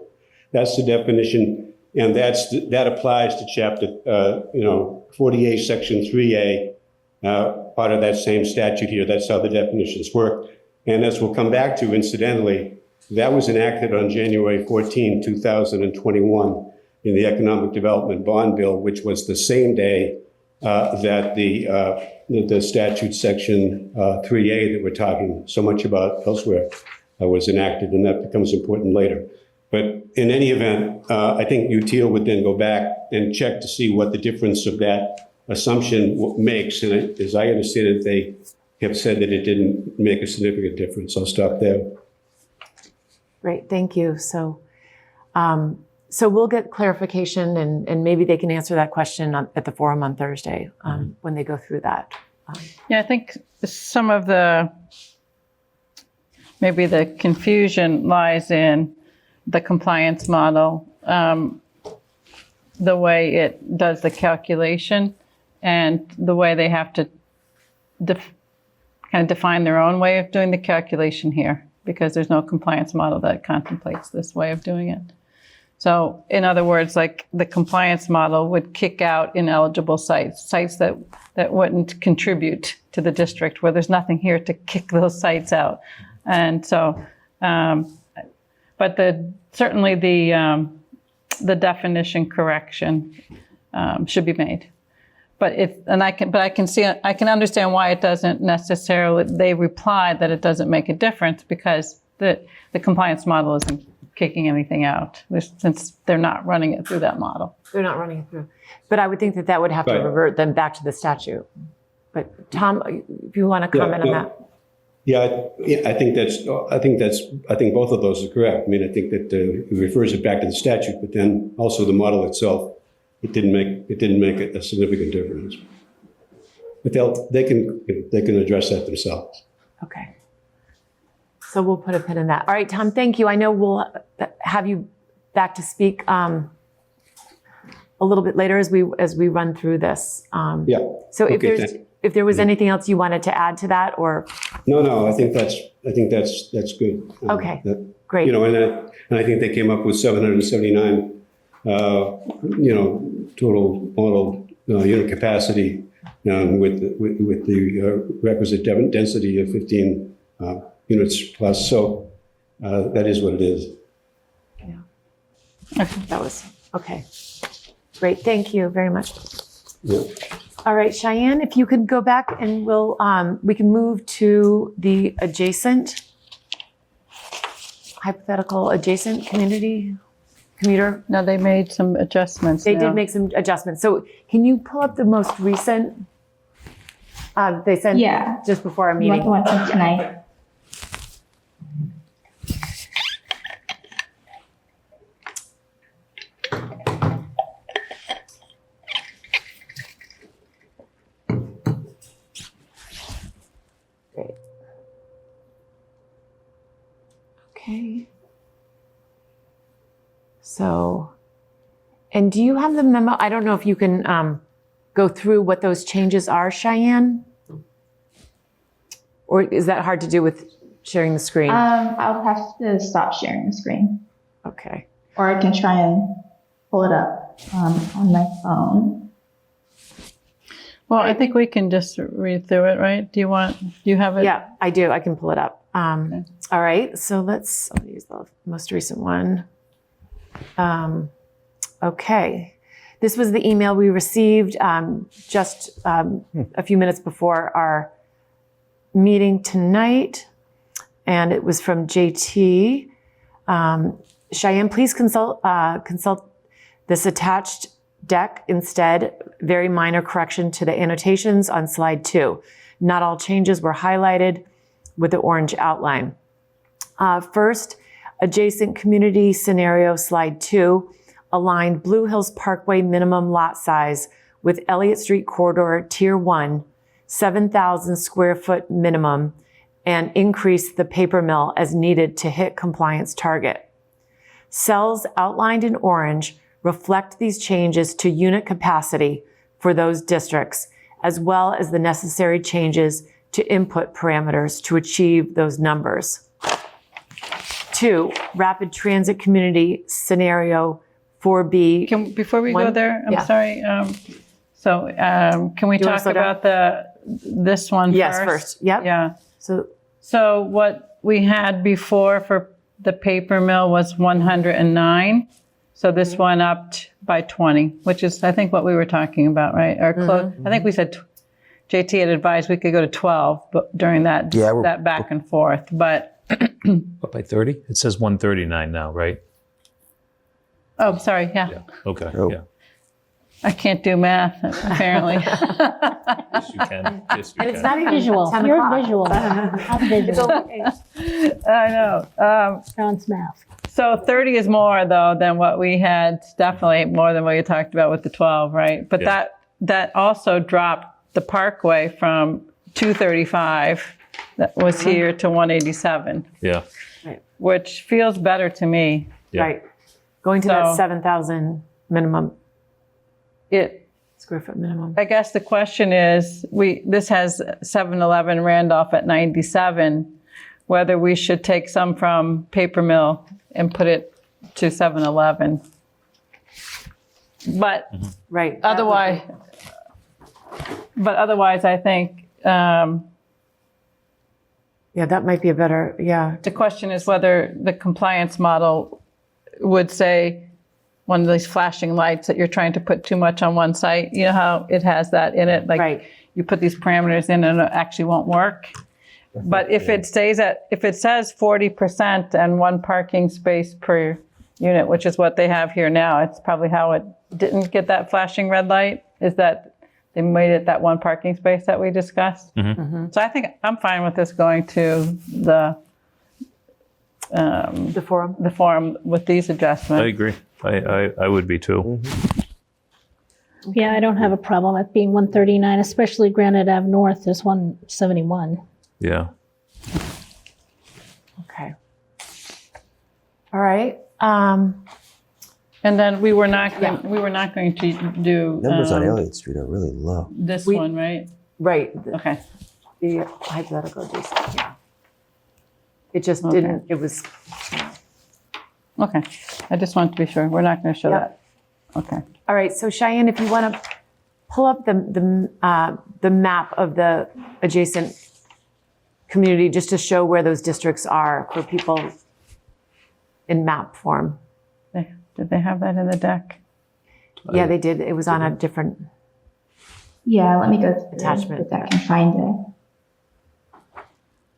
That's the definition, and that applies to chapter 48, Section 3A, part of that same statute here. That's how the definitions work. And as we'll come back to, incidentally, that was enacted on January 14, 2021 in the Economic Development Bond Bill, which was the same day that the statute section 3A that we're talking so much about elsewhere was enacted, and that becomes important later. But in any event, I think UTL would then go back and check to see what the difference of that assumption makes. And as I understand it, they have said that it didn't make a significant difference. I'll stop there. Great, thank you. So we'll get clarification, and maybe they can answer that question at the forum on Thursday when they go through that. Yeah, I think some of maybe the confusion lies in the compliance model, the way it does the calculation, and the way they have to kind of define their own way of doing the calculation here, because there's no compliance model that contemplates this way of doing it. So in other words, like the compliance model would kick out ineligible sites that wouldn't contribute to the district, where there's nothing here to kick those sites out. And so, but certainly the definition correction should be made. But I can understand why it doesn't necessarily. They reply that it doesn't make a difference because the compliance model isn't kicking anything out, since they're not running it through that model. They're not running it through. But I would think that would have to revert them back to the statute. But Tom, if you want to comment on that. Yeah, I think both of those are correct. I mean, I think that it refers it back to the statute, but then also the model itself, it didn't make a significant difference. But they can address that themselves. Okay. So we'll put a pin in that. All right, Tom, thank you. I know we'll have you back to speak a little bit later as we run through this. Yeah. So if there was anything else you wanted to add to that, or no, I think that's good. Okay, great. And I think they came up with 779, total model unit capacity, with the requisite density of 15 units plus. So that is what it is. Yeah. That was okay. Great. Thank you very much. Yeah. All right, Cheyenne, if you could go back and we can move to the hypothetical adjacent commuter. No, they made some adjustments. They did make some adjustments. So can you pull up the most recent? They sent just before our meeting. You want the one from tonight? So, and do you have the memo? I don't know if you can go through what those changes are, Cheyenne? Or is that hard to do with sharing the screen? I'll have to stop sharing the screen, Okay. or I can try and pull it up on my phone. Well, I think we can just read through it, right? Do you have it? Yeah, I do. I can pull it up. All right. So I'll use the most recent one. Okay. This was the email we received just a few minutes before our meeting tonight. And it was from JT. Cheyenne, please consult this attached deck instead. Very minor correction to the annotations on slide 2. Not all changes were highlighted with the orange outline. First, adjacent community scenario, slide 2, aligned Blue Hills Parkway minimum lot size with Elliott Street Corridor Tier 1, 7,000 square foot minimum, and increase the paper mill as needed to hit compliance target. Cells outlined in orange reflect these changes to unit capacity for those districts, as well as the necessary changes to input parameters to achieve those numbers. 2, rapid transit community scenario 4B. Before we go there, I'm sorry. Can we talk about this one first? Yes, first. Yep. Yeah. So what we had before for the paper mill was 109. So this one upped by 20, which is, I think, what we were talking about, right? Or close. I think we said JT had advised we could go to 12 but during that that back and forth. But What, by 30? It says 139 now, right? oh, sorry, yeah. Okay. Oh. Yeah. I can't do math apparently. Yes, you can. Yes, you and it's can. not even Visual. 10 You're o'clock. visual. I'm visual. I know. John's math. So 30 is more though than what we had. Definitely more than what you talked about with the 12, right? But Yeah. that also dropped the Parkway from 235 that was here to 187, Yeah. which feels better to me. Yeah. Right. Going to that So- 7,000 minimum square foot minimum. I guess the question is, this has 7-Eleven Randolph at 97, whether we should take some from paper mill and put it to 7-Eleven. But Right. otherwise, I think Yeah, that might be a better, the question is whether the compliance model would say one of these flashing lights that you're trying to put too much on one site. You know how it has that in it? Like Right. you put these parameters in and it actually won't work. But if it says 40% and 1 parking space per unit, which is what they have here now, it's probably how it didn't get that flashing red light, is that they made it that 1 parking space that we discussed. So I think I'm fine with this going to the forum with these adjustments. I agree. I would be too. Yeah, I don't have a problem with being 139, especially Granite Ave North is 171. Yeah. Okay. All right. And then we were not going to do Numbers on Elliott Street are really low. this one, right? Right. Okay. The hypothetical adjacent, yeah. It just didn't, it was, Okay. I just want to be sure. We're not going to show Yep. that. Okay. all right. So Cheyenne, if you want to pull up the map of the adjacent community just to show where those districts are for people in map form. Did they have that in the deck? Yeah, they did. It was on a different, Yeah, let me go to Attachment. the deck and find it.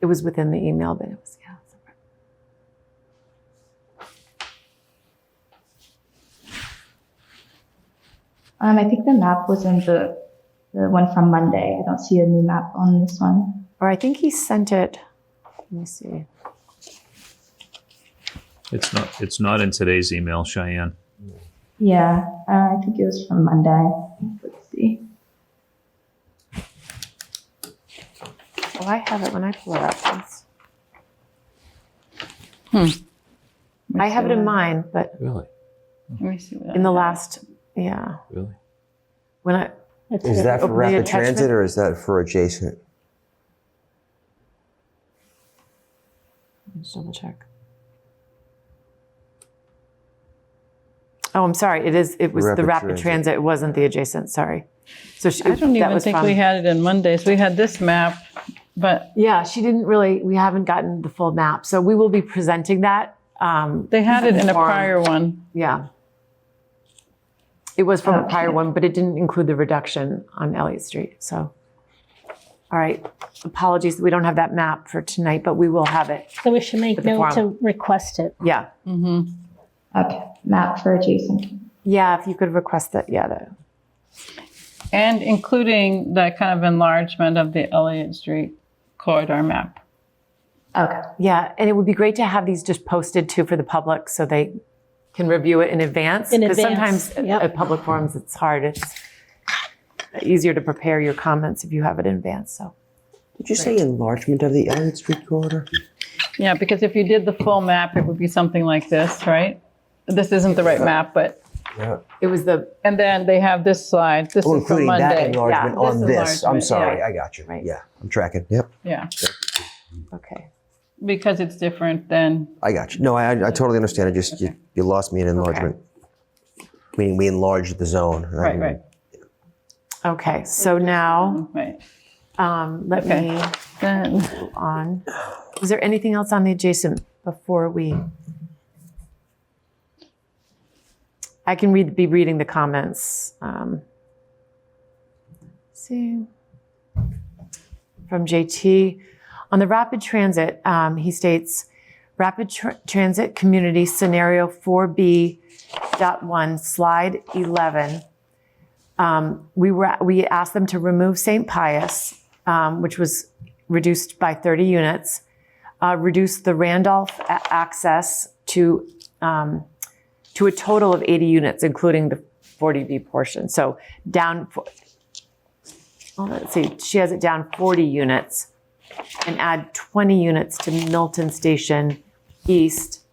it was within the email, but it was, yeah. separate. I think the map was in the one from Monday. I don't see a new map on this one. Or I think he sent it, let me see. It's not in today's email, Cheyenne. Yeah, I think it was from Monday. Let's see. Oh, I have it when I pull it up. I have it in mine, but Really? Let me see what in the I have. last, yeah. Really? When I, It's Is that for Open the rapid attachment? transit or is that for adjacent? let's double check. Oh, I'm sorry. It was the Rapid rapid transit. transit. It wasn't the adjacent. Sorry. So I don't even think we had it in Mondays. We had this map, but Yeah, she didn't really. We haven't gotten the full map, so we will be presenting that. they had it in a Forum. prior one. Yeah. It was from a prior one, but it didn't include the reduction on Elliott Street. So, all right. Apologies, we don't have that map for tonight, but we will have it. So we should make With the note forum. to request it. Yeah. Okay, map for adjacent. Yeah, if you could request that. Yeah. And including that kind of enlargement of the Elliott Street corridor map. Okay. Yeah, and it would be great to have these just posted too for the public so they can review it in advance. In Because advance, sometimes yep. at public forums it's hard. It's easier to prepare your comments if you have it in advance. So Did you say enlargement of the Elliott Street corridor? Yeah, because if you did the full map, it would be something like this, right? This isn't the right map, but, Yeah. it was the and then they have this slide. This Oh, is from including that Monday. enlargement Yeah, on this this. I'm enlargement, sorry. yeah. I got you. Right. Yeah, I'm tracking. Yep. Yeah, okay. because it's different than, I got you. No, I totally understand. I just, you lost me in enlargement. Meaning we enlarged the zone. and I right, didn't- right, Okay. So now right. let Okay. me Then, move on. Is there anything else on the adjacent before we? I can be reading the comments. See, from JT on the rapid transit, he states, rapid transit community scenario 4B.1 slide 11. We asked them to remove St. Pius, which was reduced by 30 units, reduce the Randolph access to a total of 80 units, including the 40B portion. So down, let's see, she has it down 40 units and add 20 units to Milton Station East,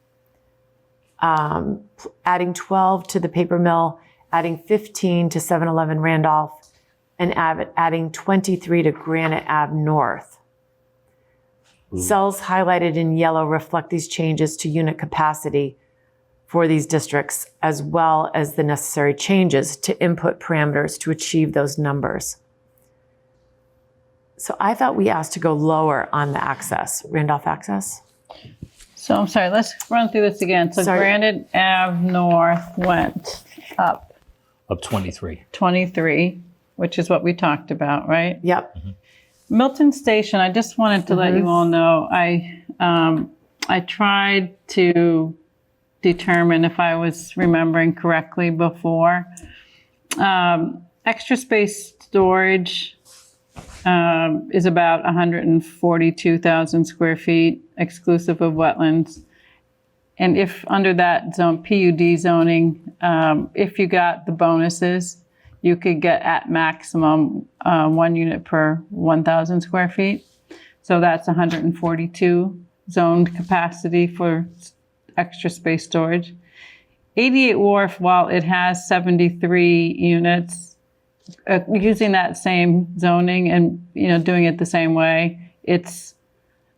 adding 12 to the paper mill, adding 15 to 7-Eleven Randolph, and adding 23 to Granite Ave North. Cells highlighted in yellow reflect these changes to unit capacity for these districts, as well as the necessary changes to input parameters to achieve those numbers. So I thought we asked to go lower on the access, Randolph access. so I'm sorry, let's run through this again. So Sorry. Granite Ave North went up Up 23. 23, which is what we talked about, right? Yep. Milton Station, I just wanted to let you all know, I tried to determine if I was remembering correctly before. Extra space storage is about 142,000 square feet, exclusive of wetlands. And if under that zone, PUD zoning, if you got the bonuses, you could get at maximum 1 unit per 1,000 square feet. So that's 142 zoned capacity for extra space storage. 88 Wharf, while it has 73 units, using that same zoning and doing it the same way, it's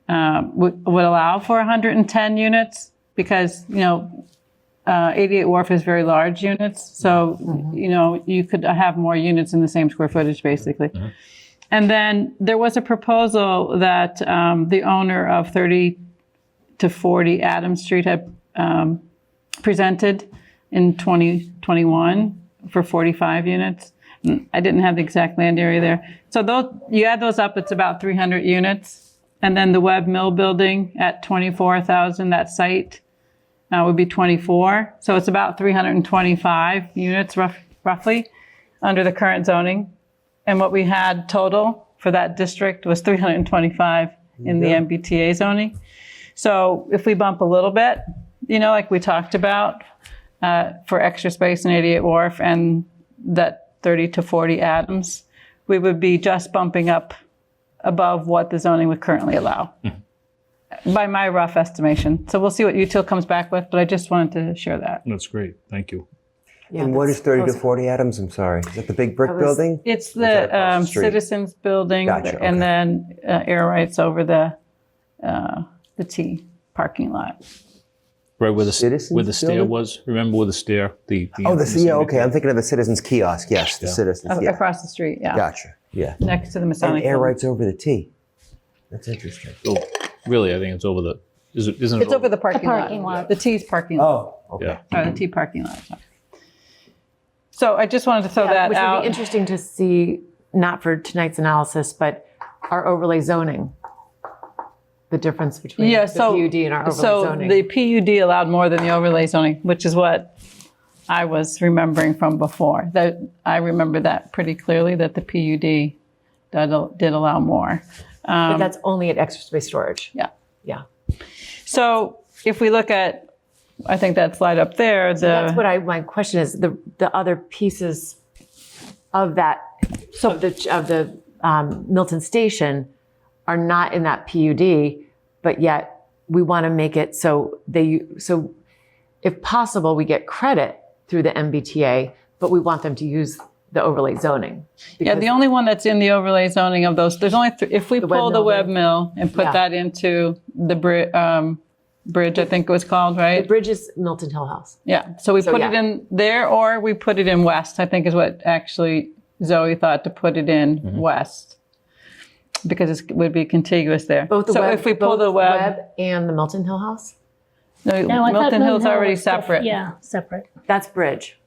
would allow for 110 units because 88 Wharf is very large units, so you could have more units in the same square footage, basically. And then there was a proposal that the owner of 30 to 40 Adams Street had presented in 2021 for 45 units. I didn't have the exact land area there. So you add those up, it's about 300 units. And then the Webb Mill building at 24,000, that site would be 24. So it's about 325 units roughly under the current zoning. And what we had total for that district was 325 in the MBTA zoning. So if we bump a little bit, like we talked about for extra space in 88 Wharf and that 30 to 40 Adams, we would be just bumping up above what the zoning would currently allow. by my rough estimation. So we'll see what util comes back with, but I just wanted to share that. That's great. Thank you. Yeah, And what that's is 30 to close. 40 Adams? I'm sorry. Is that the big brick That was- building? It's that the across the street? Citizens Building, Gotcha, and okay. then air rights over the T parking lot. Right where the Citizens stair building? was. Remember where the stair? The Oh, museum okay. I'm thinking of the Citizens Kiosk. Yes, the Yeah. Citizens. Yeah. Across the street, yeah, Gotcha. Yeah. next to the And Masonic air Building. rights over the T. That's interesting. Oh, really? I think it's over the. Isn't it? It's over the parking parking lot. The T's parking lot. Oh, okay. Yeah. Or the T parking lot. sorry. So I just wanted to throw Yeah, that which would out. be interesting to see, not for tonight's analysis, but our overlay zoning. The difference between Yeah, the so PUD and our overlay so zoning. the PUD allowed more than the overlay zoning, which is what I was remembering from before. That I remember that pretty clearly, that the PUD did allow more. but that's only at extra space storage. Yeah. Yeah. So if we look at, I think that slide up there, That's what my question is, the other pieces of that, of the Milton Station are not in that PUD, but yet we want to make it so if possible, we get credit through the MBTA, but we want them to use the overlay zoning. yeah, the only one that's in the overlay zoning of those, there's only if we pull the web mill and put Yeah. that into the bridge, I think it was called, right? The bridge is Milton Hill House. Yeah, so we So, put yeah. it in there, or we put it in west, I think is what actually Zoe thought, to put it in west. Because it would be contiguous there. Both the so web, if we pull both the web, and the Milton Hill House? no, No, I thought Milton Hill's Hill already was separate. Yeah, separate. That's bridge.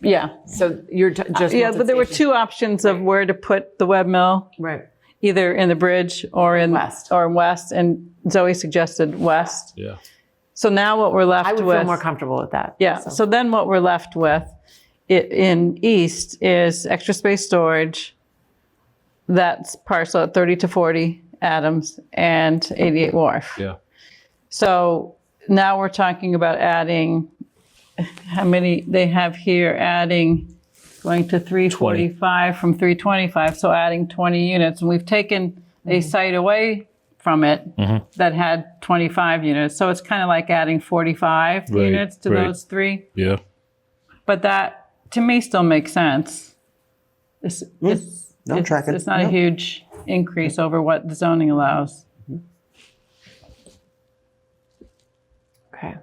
Yeah, So you're just yeah, Milton but there were Station. two options of where to put the web mill, Right. either in the bridge or in West. and Zoe suggested west. Yeah. So now what we're left I would with, feel more comfortable with that. yeah. So then what we're left with in east is extra space storage. That's parcel at 30 to 40 Adams and 88 Wharf. Yeah. So now we're talking about adding, how many they have here, going to 345 from 325, so adding 20 units. And we've taken a site away from it that had 25 units. So it's kind of like adding 45 Right, units to right. those three. Yeah. But that, to me, still makes sense. I'm tracking. It's not a Yep. huge increase over what the zoning allows. Okay.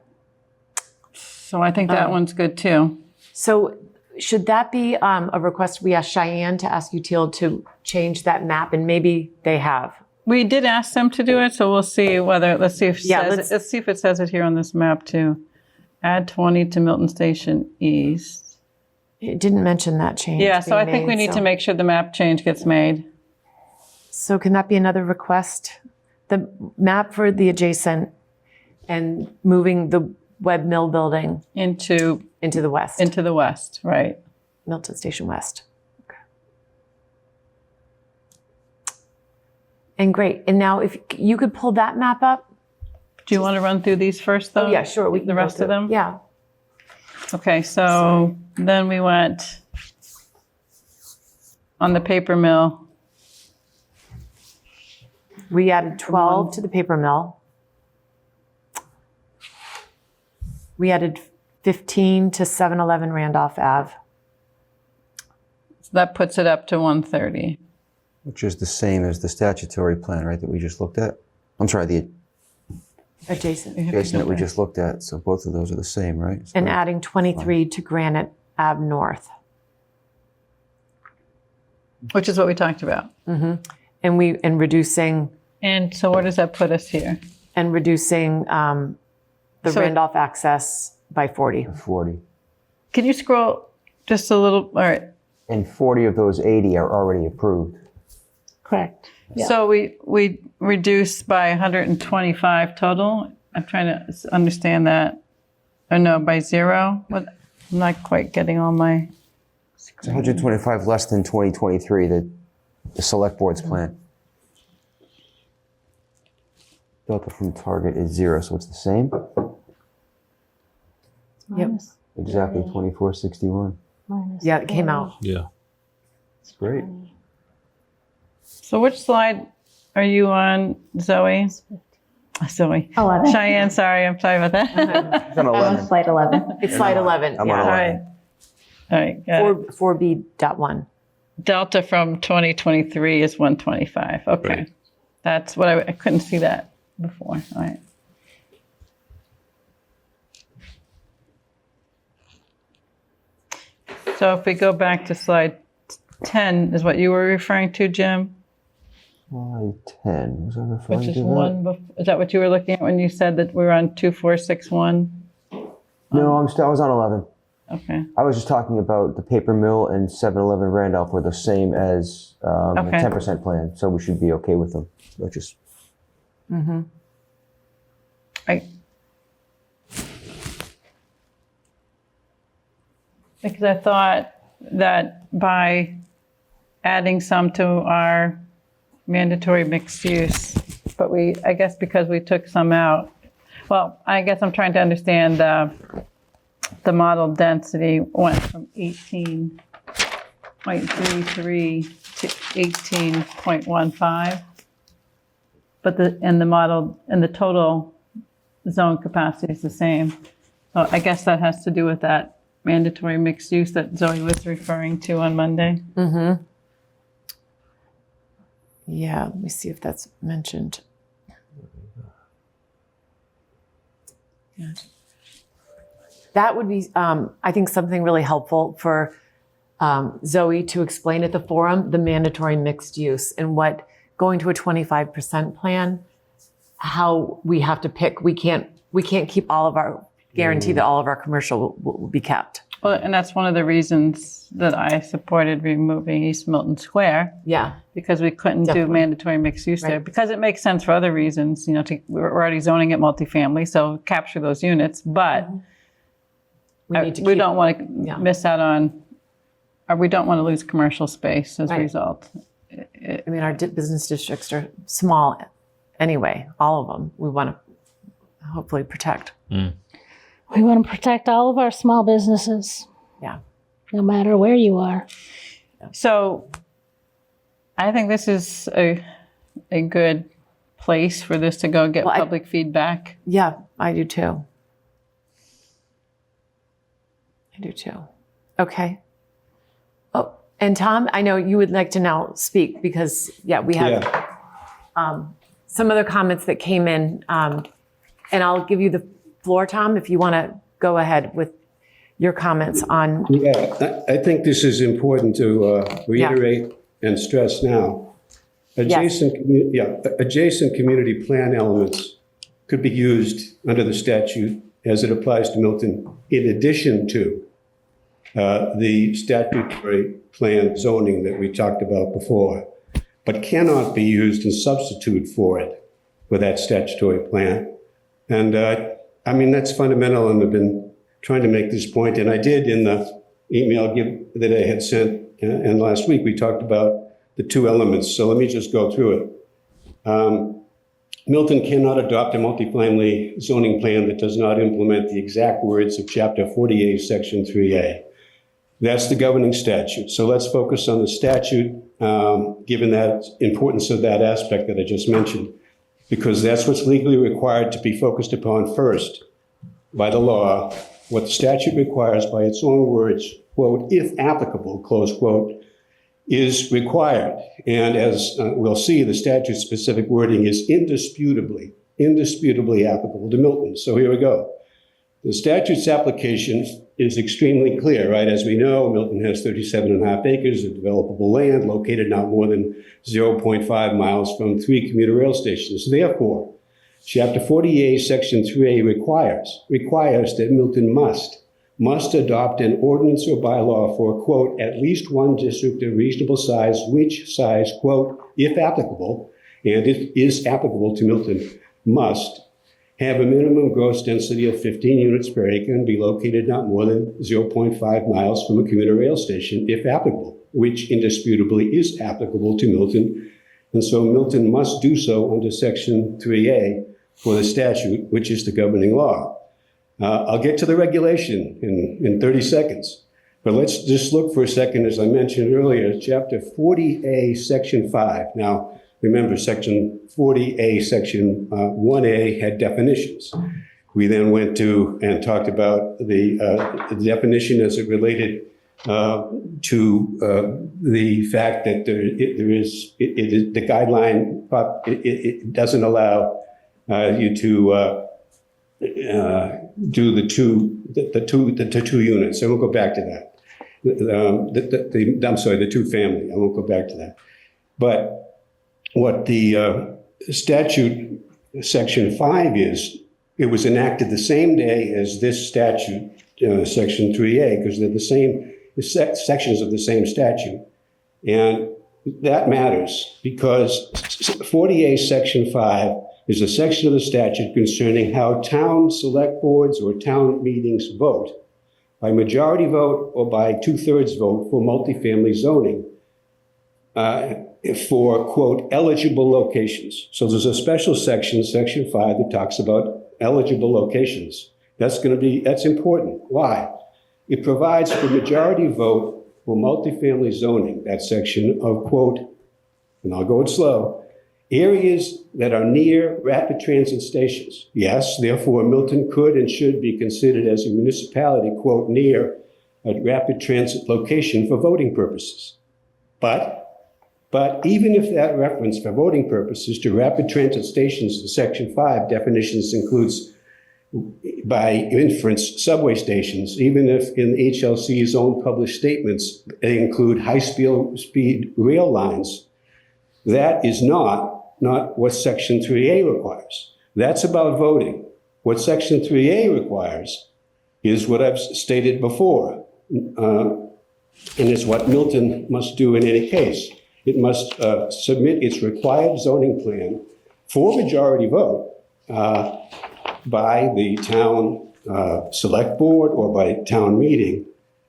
So I think that one's good too. So should that be a request we ask Cheyenne to ask Util to change that map? And maybe they have. We did ask them to do it, so we'll see whether, let's see if Yeah, let's see if it says it here on this map too. Add 20 to Milton Station East. It didn't mention that change. Yeah, so I being think we made, need so- to make sure the map change gets made. So can that be another request? The map for the adjacent and moving the web mill building Into into the west, the west, right? Milton Station West. Okay. And great. And now if you could pull that map up. Do you want to run through these first though? Oh, yeah, sure. We can The go rest through of it. them? Yeah. Okay, so then we went on the paper mill. We added 12 to the paper mill. We added 15 to 711 Randolph Ave. So that puts it up to 130. Which is the same as the statutory plan, right, that we just looked at? I'm sorry, the Adjacent. adjacent that we just looked at. So both of those are the same, right? So And adding 23 to Granite Ave North. Which is what we talked about. And reducing And so where does that put us here? the So- Randolph access by 40. 40. Can you scroll just a little? All right. And 40 of those 80 are already approved. Correct. Yeah. So we reduced by 125 total. I'm trying to understand that. Or no, by zero? What? I'm not quite getting all my. It's 125 less than 2023, the select board's plan. Delta from target is 0, so it's the same. Minus, Exactly 2461. minus Yeah, it came 40. out. Yeah. It's great. So which slide are you on, Zoe? Sorry. 11. Cheyenne, sorry, I'm sorry about that. It's on I'm on 11. slide 11. It's slide 11. I'm on yeah. All 11. right. All right, got it. 4B.1. Delta from 2023 is 125. Okay. Right. That's what I couldn't see that before. All right. So if we go back to slide 10 is what you were referring to, Jim? Slide 10. Was I referring Which is to that? is that what you were looking at when you said that we were on 2461? No, I was on 11. Okay. I was just talking about the paper mill and 7-Eleven Randolph were the same as the Okay. 10% plan, so we should be okay with them. But just Right. Because I thought that by adding some to our mandatory mixed use, but I guess because we took some out, well, I guess I'm trying to understand the model density went from 18.33 to 18.15. But the total zone capacity is the same. So I guess that has to do with that mandatory mixed use that Zoe was referring to on Monday. Mm-hmm. Yeah, let me see if that's mentioned. Yeah. That would be, I think, something really helpful for Zoe to explain at the forum, the mandatory mixed use and what going to a 25% plan, how we have to pick. We can't keep guarantee that all of our commercial will be kept. Well, and that's one of the reasons that I supported removing East Milton Square. Yeah. Because we couldn't do Definitely. mandatory mixed use there. Right. Because it makes sense for other reasons, we're already zoning it multifamily, so capture those units. But we don't want to miss out on, or we don't want to lose commercial space as a Right. result. I mean, our business districts are small anyway, all of them. We want to hopefully protect. We want to protect all of our small businesses. Yeah. No matter where you are. So I think this is a good place for this to go get Well, public feedback. Yeah, I do too. Okay. Oh, and Tom, I know you would like to now speak because, we have some other comments that came in. And I'll give you the floor, Tom, if you want to go ahead with your comments on. Yeah, I think this is important to reiterate and stress now. Adjacent community plan elements could be used under the statute as it applies to Milton in addition to the statutory plan zoning that we talked about before, but cannot be used in substitute for it with that statutory plan. And I mean, that's fundamental, and I've been trying to make this point, and I did in the email that I had sent, and last week we talked about the two elements. So let me just go through it. Milton cannot adopt a multifamily zoning plan that does not implement the exact words of Chapter 48, Section 3A. That's the governing statute. So let's focus on the statute, given that importance of that aspect that I just mentioned, because that's what's legally required to be focused upon first by the law. What the statute requires by its own words, quote, if applicable, close quote, is required. And as we'll see, the statute's specific wording is indisputably applicable to Milton. So here we go. The statute's application is extremely clear, right? As we know, Milton has 37.5 acres of developable land located not more than 0.5 miles from 3 commuter rail stations. Therefore, Chapter 48, Section 3A requires that Milton must adopt an ordinance or bylaw for, quote, at least one district of reasonable size, which size, quote, if applicable, and it is applicable to Milton, must have a minimum gross density of 15 units per acre and be located not more than 0.5 miles from a commuter rail station, if applicable, which indisputably is applicable to Milton. And so Milton must do so under Section 3A for the statute, which is the governing law. I'll get to the regulation in 30 seconds, but let's just look for a second, as I mentioned earlier, Chapter 40A, Section 5. Now, Remember, section 40A, section 1A had definitions. We then went to and talked about the definition as it related to the fact that the guideline it doesn't allow you to do the two units. I won't go back to that. I'm sorry, the two family. I won't go back to that. But what the statute section 5 is, it was enacted the same day as this statute, section 3A, because they're the same sections of the same statute. And that matters because 40A section 5 is a section of the statute concerning how town select boards or town meetings vote, by majority vote or by 2/3 vote for multifamily zoning for, quote, eligible locations. So there's a special section, section 5, that talks about eligible locations. That's important. Why? It provides for majority vote for multifamily zoning, that section of, quote, and I'll go it slow, areas that are near rapid transit stations. Yes, therefore, Milton could and should be considered as a municipality, quote, near a rapid transit location for voting purposes. But even if that reference for voting purposes to rapid transit stations in section 5 definitions includes, by inference, subway stations, even if in HLC's own published statements they include high-speed rail lines, that is not what section 3A requires. That's about voting. What section 3A requires is what I've stated before, and it's what Milton must do in any case. It must submit its required zoning plan for majority vote by the town select board or by town meeting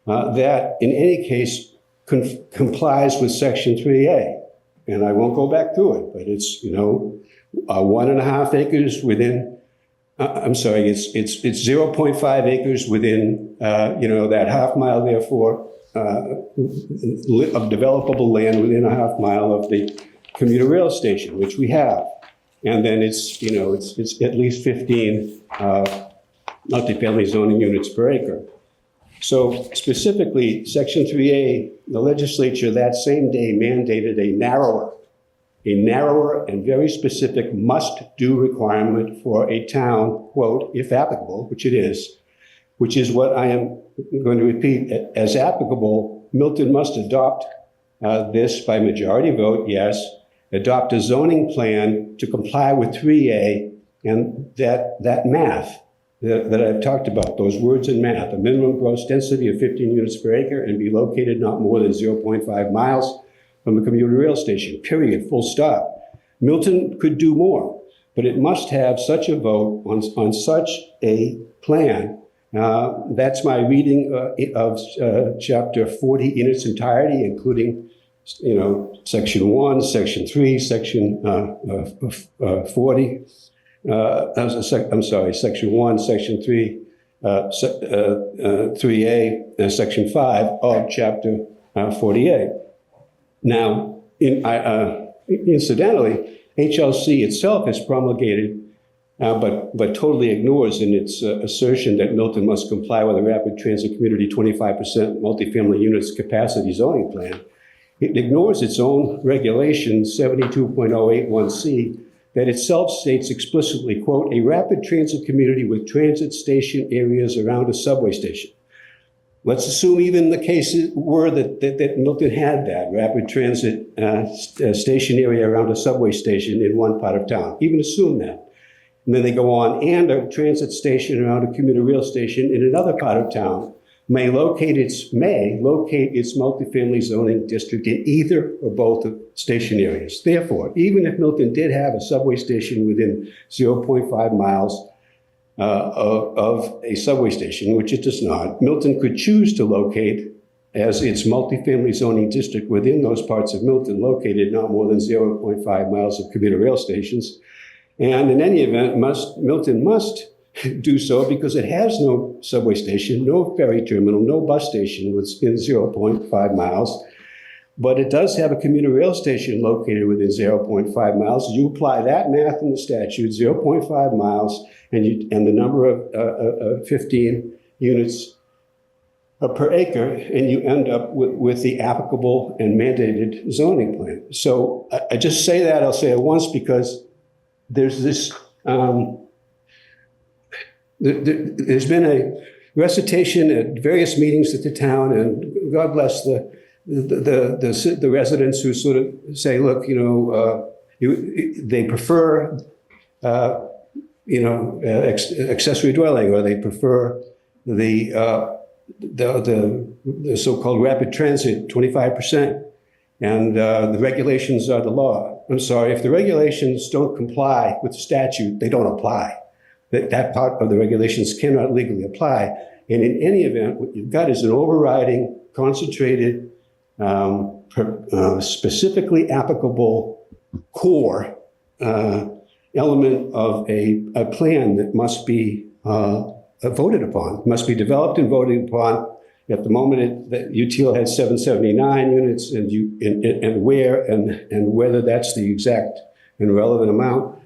that in any case complies with section 3A. And I won't go back to it, but it's, 1.5 acres within, it's 0.5 acres within, that half mile, therefore, of developable land within a half mile of the commuter rail station, which we have. And then it's at least 15 multifamily zoning units per acre. So specifically, section 3A, the legislature that same day mandated a narrower and very specific must-do requirement for a town, quote, if applicable, which it is, which is what I am going to repeat, as applicable, Milton must adopt this by majority vote, yes, adopt a zoning plan to comply with 3A and that math that I've talked about, those words in math, a minimum gross density of 15 units per acre and be located not more than 0.5 miles from a commuter rail station, period, full stop. Milton could do more, but it must have such a vote on such a plan. That's my reading of chapter 40 in its entirety, including, section 1, section 3, section 40. Section 1, section 3, 3A, section 5 of chapter 48. Now, incidentally, HLC itself has promulgated, but totally ignores in its assertion that Milton must comply with a rapid transit community 25% multifamily units capacity zoning plan. It ignores its own regulation 72.081C that itself states explicitly, quote, a rapid transit community with transit station areas around a subway station. Let's assume even the cases were that Milton had that rapid transit station area around a subway station in one part of town. Even assume that. And then they go on, and a transit station around a commuter rail station in another part of town may locate its multifamily zoning district in either or both of station areas. Therefore, even if Milton did have a subway station within 0.5 miles of a subway station, which it does not, Milton could choose to locate as its multifamily zoning district within those parts of Milton located not more than 0.5 miles of commuter rail stations. And in any event, Milton must do so because it has no subway station, no ferry terminal, no bus station within 0.5 miles. but it does have a commuter rail station located within 0.5 miles. You apply that math in the statute, 0.5 miles, and the number of 15 units per acre, and you end up with the applicable and mandated zoning plan. So I just say that, I'll say it once, because there's this, there's been a recitation at various meetings at the town, and God bless the residents who sort of say, look, they prefer, accessory dwelling, or they prefer the so-called rapid transit, 25%, and the regulations are the law. I'm sorry, if the regulations don't comply with the statute, they don't apply. That part of the regulations cannot legally apply. And in any event, what you've got is an overriding, concentrated, specifically applicable core element of a plan that must be voted upon, must be developed and voted upon. At the moment, UTL had 779 units, and whether that's the exact and relevant amount,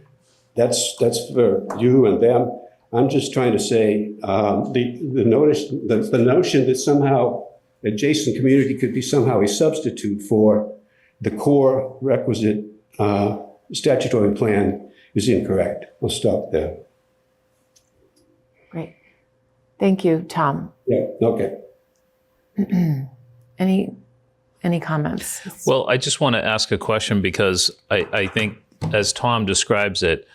that's for you and them. I'm just trying to say the notion that somehow adjacent community could be somehow a substitute for the core requisite statutory plan is incorrect. We'll stop there. Great. Thank you, Tom. Yeah, okay. Any comments? Well, I just want to ask a question, because I think, as Tom describes it,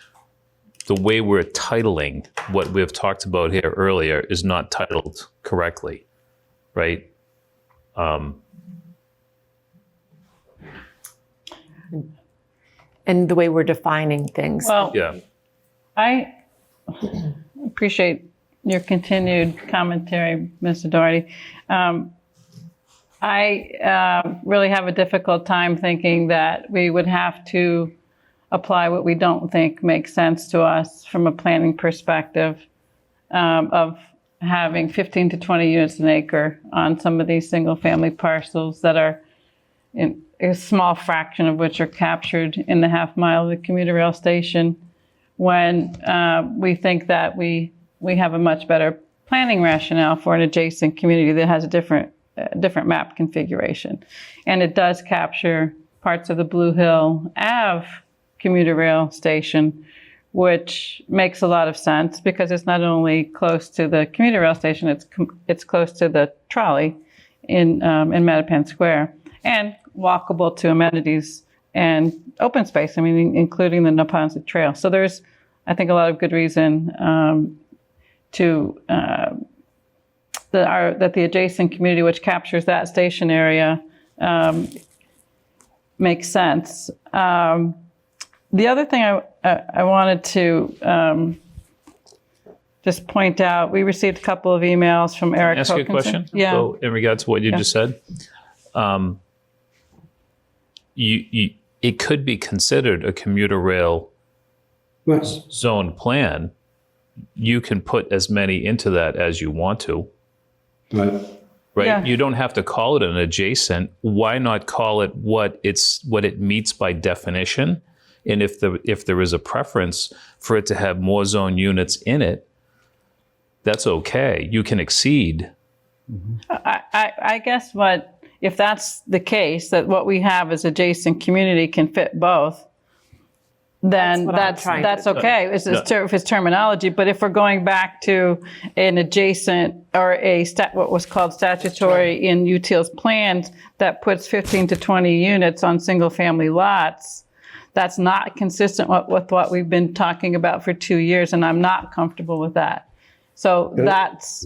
the way we're titling what we've talked about here earlier is not titled correctly, right? And the way we're defining things. Well, Yeah. I appreciate your continued commentary, Mr. Doherty. I really have a difficult time thinking that we would have to apply what we don't think makes sense to us from a planning perspective, of having 15 to 20 units an acre on some of these single family parcels that are in a small fraction of which are captured in the half mile of the commuter rail station, when we think that we have a much better planning rationale for an adjacent community that has a different map configuration. And it does capture parts of the Blue Hill Ave commuter rail station, which makes a lot of sense because it's not only close to the commuter rail station, it's close to the trolley in Mattapan Square, and walkable to amenities and open space, I mean, including the Neponset Trail. So there's, I think, a lot of good reason that the adjacent community, which captures that station area, makes sense. The other thing I wanted to just point out, we received a couple of emails from Eric Ask you a Hokinson. question? Yeah. So in regards to what you just said, it could be considered a commuter rail zone plan. You can put as many into that as you want to. Right. Right? Yeah. You don't have to call it an adjacent. Why not call it what it meets by definition? And if there is a preference for it to have more zone units in it, that's okay. You can exceed. I guess if that's the case, that what we have as adjacent community can fit both, then that's okay. If it's terminology. But if we're going back to an adjacent or what was called statutory in UTIL's plans that puts 15 to 20 units on single family lots, that's not consistent with what we've been talking about for 2 years, and I'm not comfortable with that. So that's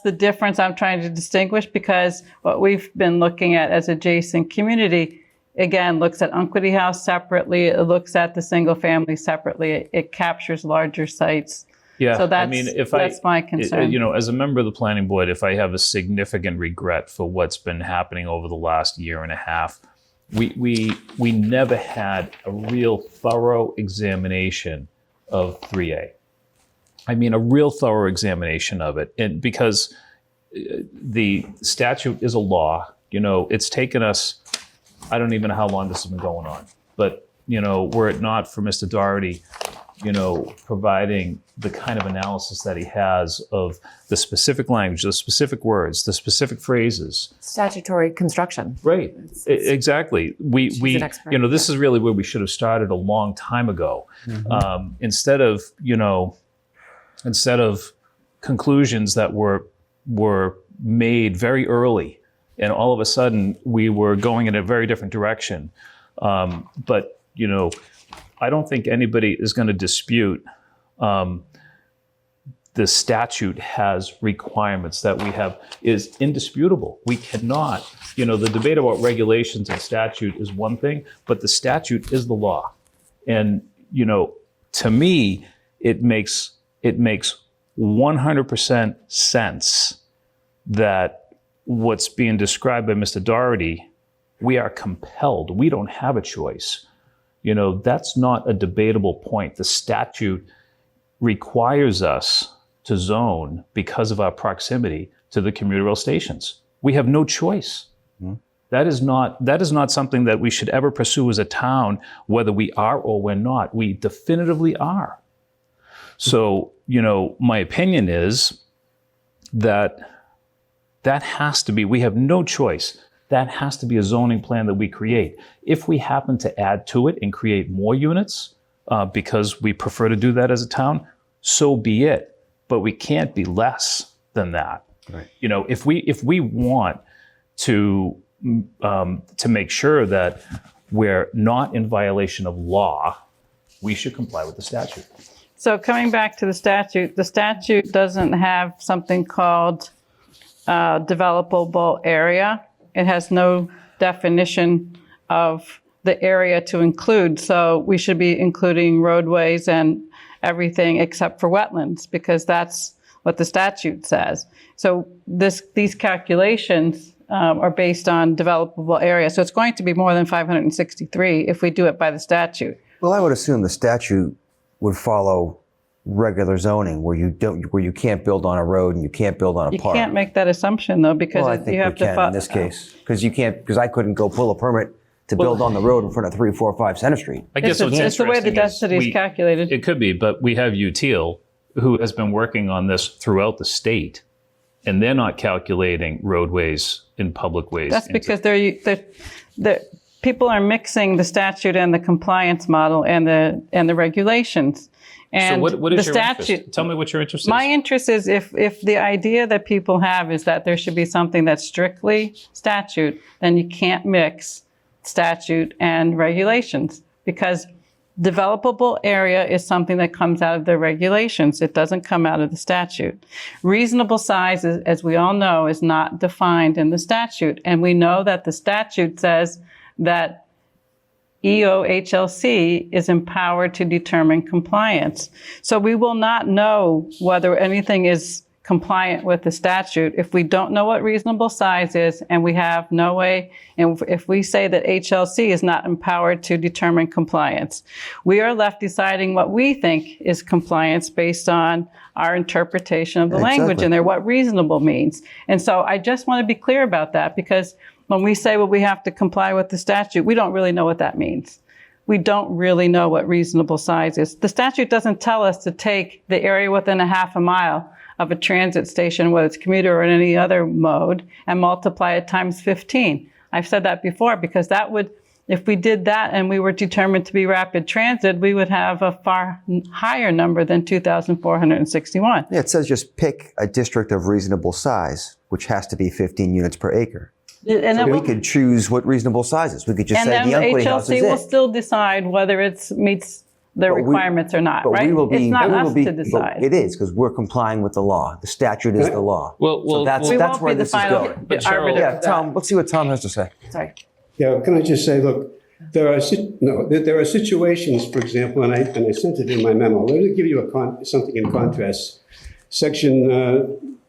the difference I'm trying to distinguish, because what we've been looking at as adjacent community, again, looks at Unquity House separately, it looks at the single family separately, it captures larger sites. Yeah, So that's, I mean, that's my concern. As a member of the planning board, if I have a significant regret for what's been happening over the last year and a half, we never had a real thorough examination of 3A. I mean, a real thorough examination of it. And because the statute is a law, it's taken us I don't even know how long this has been going on. But, were it not for Mr. Doherty, providing the kind of analysis that he has of the specific language, the specific words, the specific phrases. Statutory construction. Right. Exactly. We an expert. This is really where we should have started a long time ago. Mm-hmm. Instead of conclusions that were made very early, and all of a sudden we were going in a very different direction. But I don't think anybody is going to dispute the statute has requirements that we have is indisputable. We cannot, the debate about regulations and statute is one thing, but the statute is the law. And, to me, it makes 100% sense that what's being described by Mr. Doherty, we are compelled. We don't have a choice. That's not a debatable point. The statute requires us to zone because of our proximity to the commuter rail stations. We have no choice. Mm-hmm. That is not something that we should ever pursue as a town, whether we are or we're not. We definitively are. So, my opinion is that has to be, we have no choice. That has to be a zoning plan that we create. If we happen to add to it and create more units, because we prefer to do that as a town, so be it. But we can't be less than that. Right. If we want to make sure that we're not in violation of law, we should comply with the statute. So coming back to the statute doesn't have something called developable area. It has no definition of the area to include. So we should be including roadways and everything except for wetlands, because that's what the statute says. So these calculations are based on developable area. So it's going to be more than 563 if we do it by the statute. Well, I would assume the statute would follow regular zoning where you can't build on a road and you can't build on a park. You can't make that assumption though, because well, I think you have we can in this case, because I couldn't go pull a permit to build on the road in front of 345 Center Street. I guess what's it's the way the interesting density is calculated. It could be, but we have UTIL, who has been working on this throughout the state, and they're not calculating roadways in public ways. That's because people are mixing the statute and the compliance model and the regulations. And so what is the your statute, interest? Tell me what your interest is. My interest is if the idea that people have is that there should be something that's strictly statute, then you can't mix statute and regulations, because developable area is something that comes out of the regulations. It doesn't come out of the statute. Reasonable size, as we all know, is not defined in the statute. And we know that the statute says that EOHLC is empowered to determine compliance. So we will not know whether anything is compliant with the statute if we don't know what reasonable size is, and we have no way, and if we say that HLC is not empowered to determine compliance. We are left deciding what we think is compliance based on our interpretation of the language in there, what reasonable means. And so I just want to be clear about that, because when we say, well, we have to comply with the statute, we don't really know what that means. We don't really know what reasonable size is. The statute doesn't tell us to take the area within a half a mile of a transit station, whether it's commuter or in any other mode, and multiply it times 15. I've said that before, because that would, if we did that and we were determined to be rapid transit, we would have a far higher number than 2,461. Yeah, it says just pick a district of reasonable size, which has to be 15 units per acre. And so we could choose what reasonable size is. We could just and say then the Unquity House is HLC will still decide whether it meets the requirements or not, right? It's not us to decide. It is, because we're complying with the law. The statute is the law. Well, that's where this is going. But Cheryl, yeah, Tom, let's see what Tom has to say. Sorry. Yeah, can I just say, look, there are situations, for example, and I sent it in my memo. Let me give you something in contrast. Section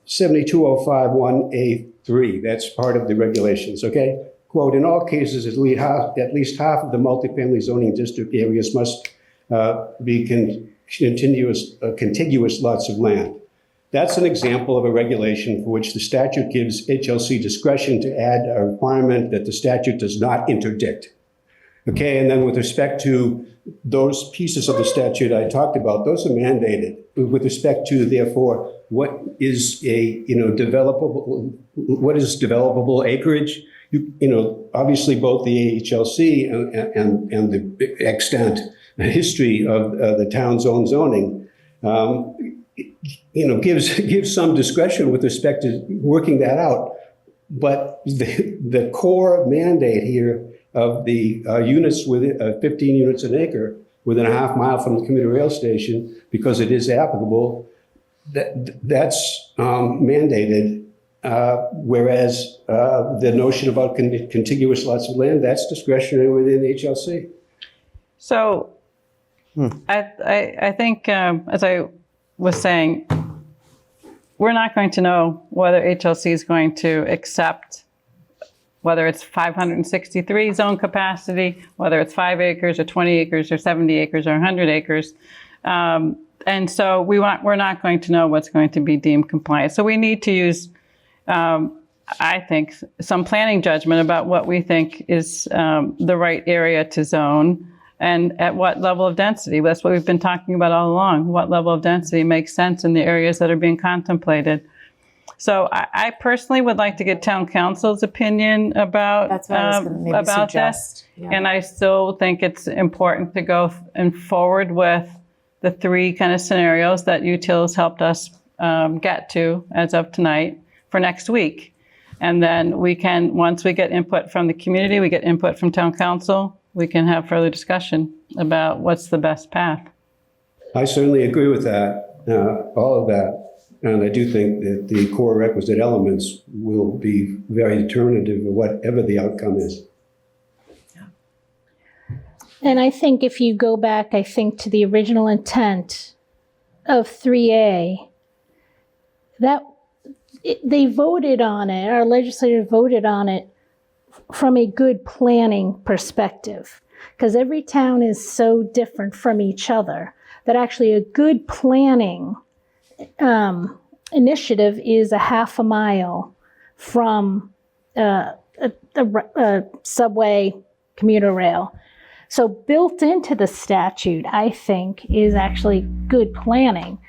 72051A3, that's part of the regulations, okay? Quote, in all cases, at least half of the multifamily zoning district areas must be contiguous lots of land. That's an example of a regulation for which the statute gives HLC discretion to add a requirement that the statute does not interdict. Okay, and then with respect to those pieces of the statute I talked about, those are mandated. With respect to, therefore, what is developable acreage? Obviously both the AHLC and the extent, the history of the town's own zoning, gives some discretion with respect to working that out. But the core mandate here of the units with 15 units an acre within a half mile from the commuter rail station, because it is applicable, that's mandated. Whereas the notion about contiguous lots of land, that's discretionary within HLC. So I think, as I was saying, we're not going to know whether HLC is going to accept whether it's 563 zone capacity, whether it's 5 acres or 20 acres or 70 acres or 100 acres. And so we're not going to know what's going to be deemed compliant. So we need to use, I think, some planning judgment about what we think is the right area to zone and at what level of density. That's what we've been talking about all along. What level of density makes sense in the areas that are being contemplated. So I personally would like to get town council's opinion about That's what I was going to maybe about suggest. this. And I still think it's important to go forward with the 3 kind of scenarios that UTIL's helped us get to as of tonight for next week. And then we can, once we get input from the community, we get input from town council, we can have further discussion about what's the best path. I certainly agree with that, all of that. And I do think that the core requisite elements will be very determinative of whatever the outcome is. And I think if you go back, to the original intent of 3A, they voted on it, our legislators voted on it from a good planning perspective, because every town is so different from each other that actually a good planning initiative is a half a mile from a subway, commuter rail. So built into the statute, I think, is actually good planning.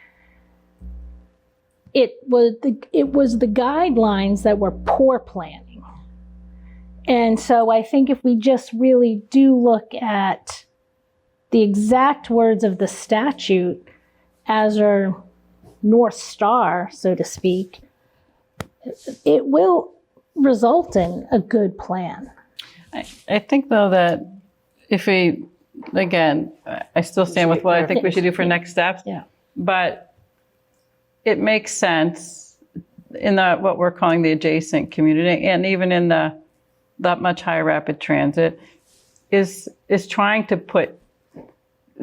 It was the guidelines that were poor planning. And so I think if we just really do look at the exact words of the statute as our North Star, so to speak, it will result in a good plan. I think, though, that if we, again, I still stand with what I think we should do for next steps. Yeah. But it makes sense in what we're calling the adjacent community, and even in that much higher rapid transit, is trying to put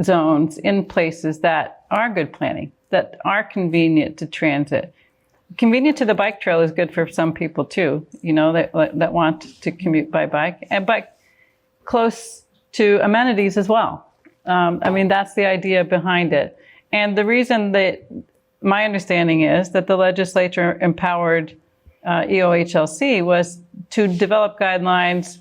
zones in places that are good planning, that are convenient to transit. Convenient to the bike trail is good for some people too, that want to commute by bike, but close to amenities as well. That's the idea behind it. And the reason that my understanding is that the legislature empowered EOHLC was to develop guidelines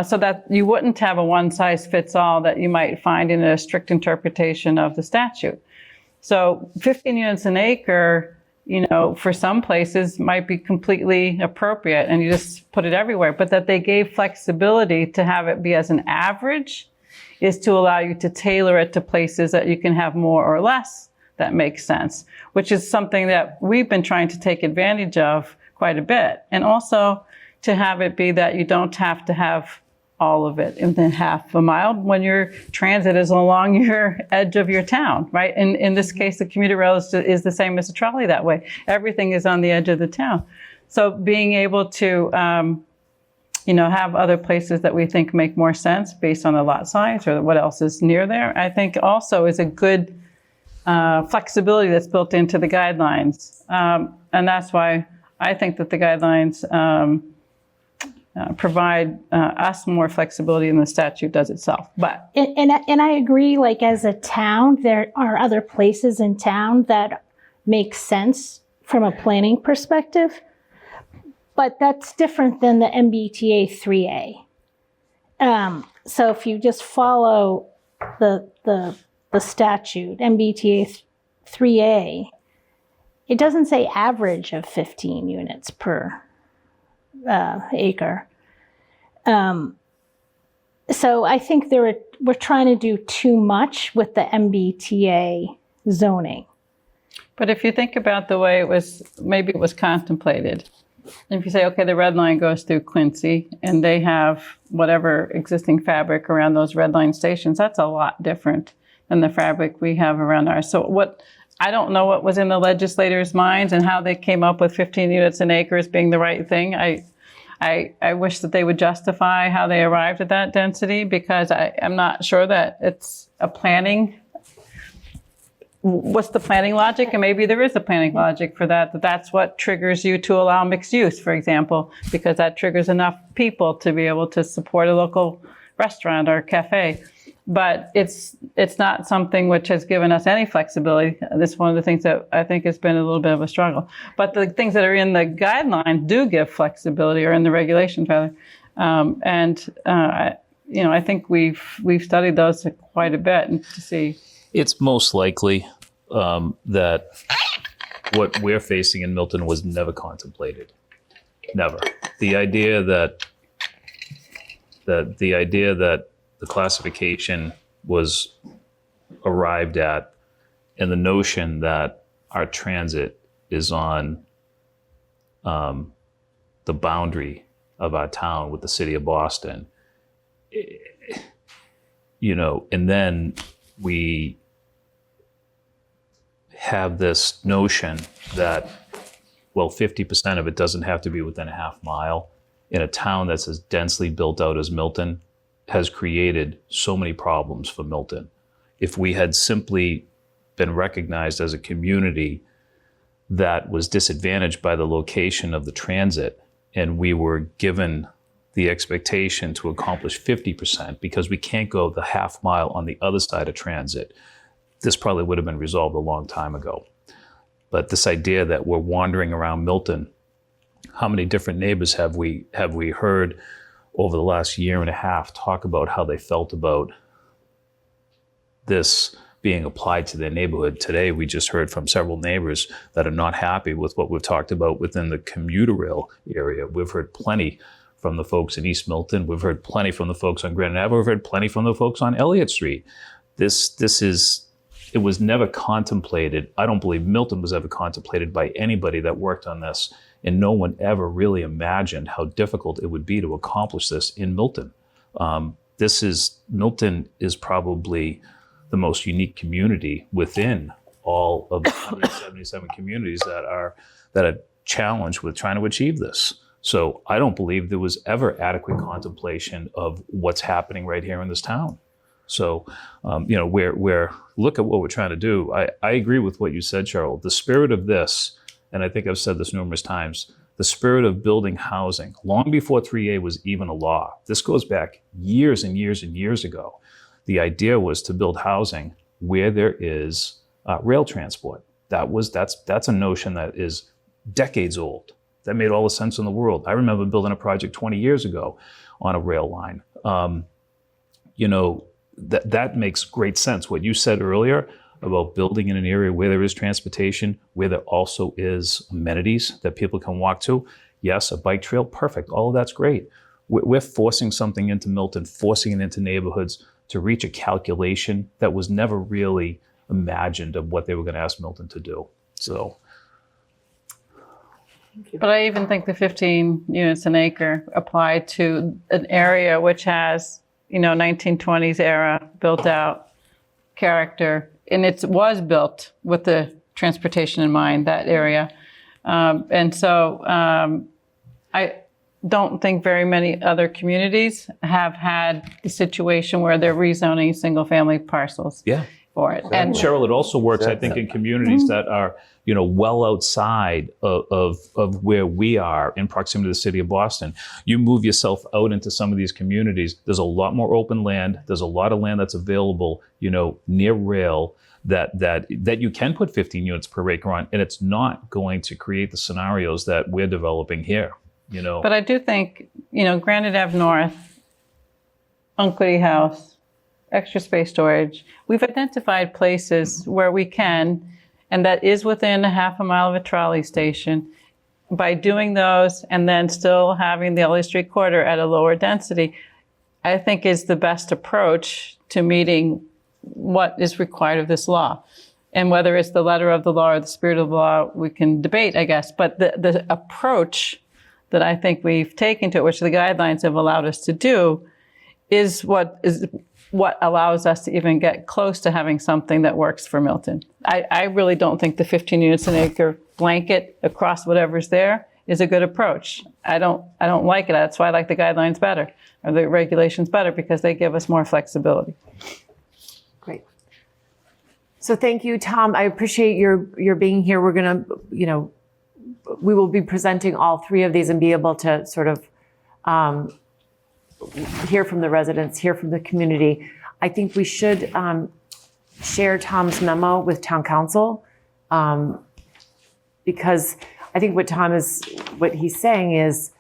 so that you wouldn't have a one-size-fits-all that you might find in a strict interpretation of the statute. So 15 units an acre, for some places might be completely appropriate and you just put it everywhere, but that they gave flexibility to have it be as an average is to allow you to tailor it to places that you can have more or less that makes sense, which is something that we've been trying to take advantage of quite a bit. And also to have it be that you don't have to have all of it in the half a mile when your transit is along your edge of your town, right? And in this case, the commuter rail is the same as a trolley that way. Everything is on the edge of the town. So being able to, have other places that we think make more sense based on the lot size or what else is near there, I think also is a good flexibility that's built into the guidelines. And that's why I think that the guidelines provide us more flexibility than the statute does itself. But and I agree, as a town, there are other places in town that makes sense from a planning perspective, but that's different than the MBTA 3A. So if you just follow the statute, MBTA 3A, it doesn't say average of 15 units per acre. So I think we're trying to do too much with the MBTA zoning. But if you think about the way maybe it was contemplated, if you say, okay, the red line goes through Quincy and they have whatever existing fabric around those red line stations, that's a lot different than the fabric we have around ours. So I don't know what was in the legislators' minds and how they came up with 15 units an acre as being the right thing. I wish that they would justify how they arrived at that density, because I'm not sure that it's a planning. What's the planning logic? And maybe there is a planning logic for that. That's what triggers you to allow mixed use, for example, because that triggers enough people to be able to support a local restaurant or cafe. But it's not something which has given us any flexibility. This is one of the things that I think has been a little bit of a struggle. But the things that are in the guidelines do give flexibility, or in the regulations rather. I think we've studied those quite a bit and to see. It's most likely that what we're facing in Milton was never contemplated. Never. The idea that the classification was arrived at, and the notion that our transit is on the boundary of our town with the city of Boston, and then we have this notion that, 50% of it doesn't have to be within a half mile in a town that's as densely built out as Milton, has created so many problems for Milton. If we had simply been recognized as a community that was disadvantaged by the location of the transit, and we were given the expectation to accomplish 50% because we can't go the half mile on the other side of transit, this probably would have been resolved a long time ago. But this idea that we're wandering around Milton, how many different neighbors have we heard over the last year and a half talk about how they felt about this being applied to their neighborhood? Today, we just heard from several neighbors that are not happy with what we've talked about within the commuter rail area. We've heard plenty from the folks in East Milton. We've heard plenty from the folks on Granite Ave. We've heard plenty from the folks on Elliott Street. It was never contemplated. I don't believe Milton was ever contemplated by anybody that worked on this. And no one ever really imagined how difficult it would be to accomplish this in Milton. Milton is probably the most unique community within all of the 177 communities that are challenged with trying to achieve this. So I don't believe there was ever adequate contemplation of what's happening right here in this town. So, look at what we're trying to do. I agree with what you said, Cheryl. The spirit of this, and I think I've said this numerous times, the spirit of building housing, long before 3A was even a law. This goes back years and years and years ago. The idea was to build housing where there is rail transport. That's a notion that is decades old. That made all the sense in the world. I remember building a project 20 years ago on a rail line. That makes great sense. What you said earlier about building in an area where there is transportation, where there also is amenities that people can walk to. Yes, a bike trail, perfect. All of that's great. We're forcing something into Milton, forcing it into neighborhoods to reach a calculation that was never really imagined of what they were going to ask Milton to do. So. But I even think the 15 units an acre apply to an area which has, 1920s era built out character. And it was built with the transportation in mind, that area. I don't think very many other communities have had the situation where they're rezoning single family parcels. Yeah. for it. And Cheryl, it also works, I think, in communities that are, well outside of where we are in proximity to the city of Boston. You move yourself out into some of these communities, there's a lot more open land. There's a lot of land that's available, near rail that you can put 15 units per acre on, and it's not going to create the scenarios that we're developing here, But I do think, Granite Ave North, Unquity House, extra space storage, we've identified places where we can, and that is within a half a mile of a trolley station. By doing those and then still having the LA Street corridor at a lower density, I think is the best approach to meeting what is required of this law. And whether it's the letter of the law or the spirit of the law, we can debate, I guess. But the approach that I think we've taken to it, which the guidelines have allowed us to do, is what allows us to even get close to having something that works for Milton. I really don't think the 15 units an acre blanket across whatever's there is a good approach. I don't like it. That's why I like the guidelines better, or the regulations better, because they give us more flexibility. Great. So thank you, Tom. I appreciate your being here. We're going to, we will be presenting all three of these and be able to sort of hear from the residents, hear from the community. I think we should share Tom's memo with town council, because I think what he's saying is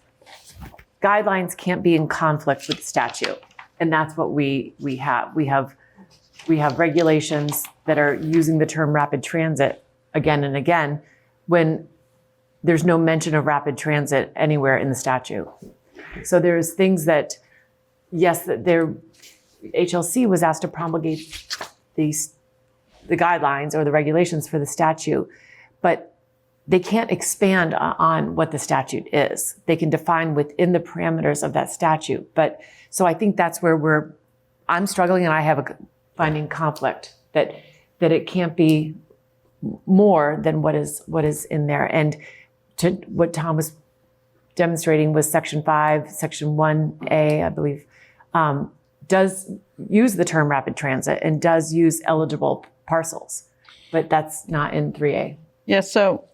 guidelines can't be in conflict with the statute. And that's what we have. We have regulations that are using the term rapid transit again and again when there's no mention of rapid transit anywhere in the statute. So there's things that, yes, that HLC was asked to promulgate the guidelines or the regulations for the statute, but they can't expand on what the statute is. They can define within the parameters of that statute. But so I think that's where I'm struggling, and I have finding conflict that it can't be more than what is in there. And to what Tom was demonstrating was Section 5, Section 1A, I believe, does use the term rapid transit and does use eligible parcels, but that's not in 3A. Yeah, so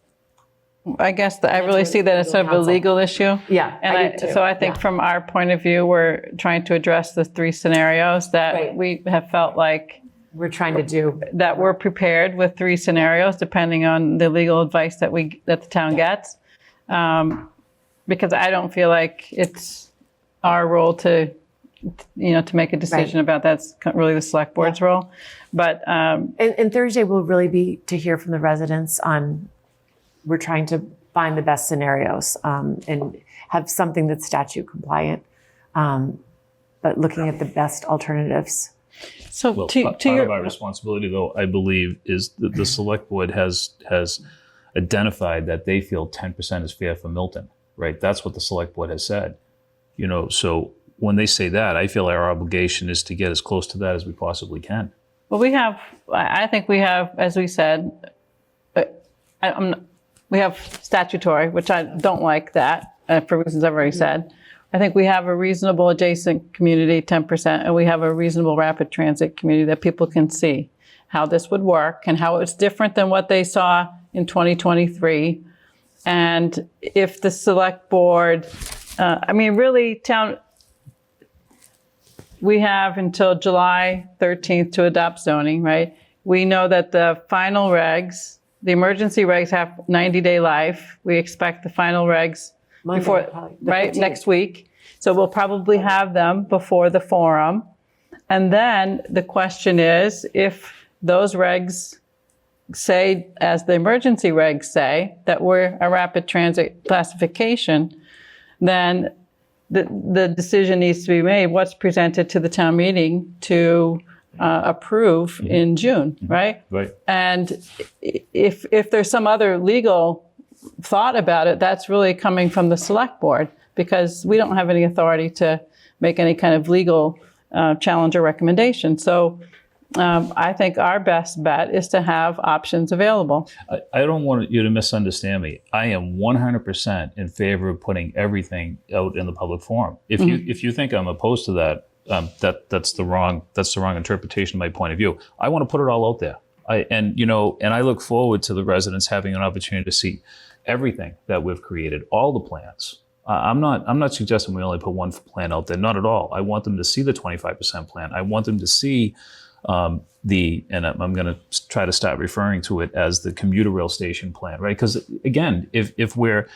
I guess I really see that as sort of a legal issue. Yeah, and I do too. So I think from our point of view, we're trying to address the three scenarios that Right. we have felt like We're trying to do. that we're prepared with three scenarios, depending on the legal advice that the town gets. Because I don't feel like it's our role to make a decision about that. That's really the select board's role. But And Thursday will really be to hear from the residents on, we're trying to find the best scenarios and have something that's statute compliant, but looking at the best alternatives. so Well, to part your of our responsibility, though, I believe, is that the select board has identified that they feel 10% is fair for Milton, right? That's what the select board has said. So when they say that, I feel our obligation is to get as close to that as we possibly can. Well, I think we have, as we said, we have statutory, which I don't like that for reasons I've already said. I think we have a reasonable adjacent community, 10%, and we have a reasonable rapid transit community that people can see how this would work and how it's different than what they saw in 2023. And if the select board, we have until July 13th to adopt zoning, right? We know that the final regs, the emergency regs have 90-day life. We expect the final regs Monday, before, probably, the right, 15th. next week. So we'll probably have them before the forum. And then the question is, if those regs say, as the emergency regs say, that we're a rapid transit classification, then the decision needs to be made, what's presented to the town meeting to approve in June, right? Right. And if there's some other legal thought about it, that's really coming from the select board, because we don't have any authority to make any kind of legal challenge or recommendation. So I think our best bet is to have options available. I don't want you to misunderstand me. I am 100% in favor of putting everything out in the public forum. If you think I'm opposed to that, that's the wrong interpretation of my point of view. I want to put it all out there. And I look forward to the residents having an opportunity to see everything that we've created, all the plans. I'm not suggesting we only put one plan out there, not at all. I want them to see the 25% plan. I want them to see and I'm going to try to start referring to it as the commuter rail station plan, right? Because again, if we're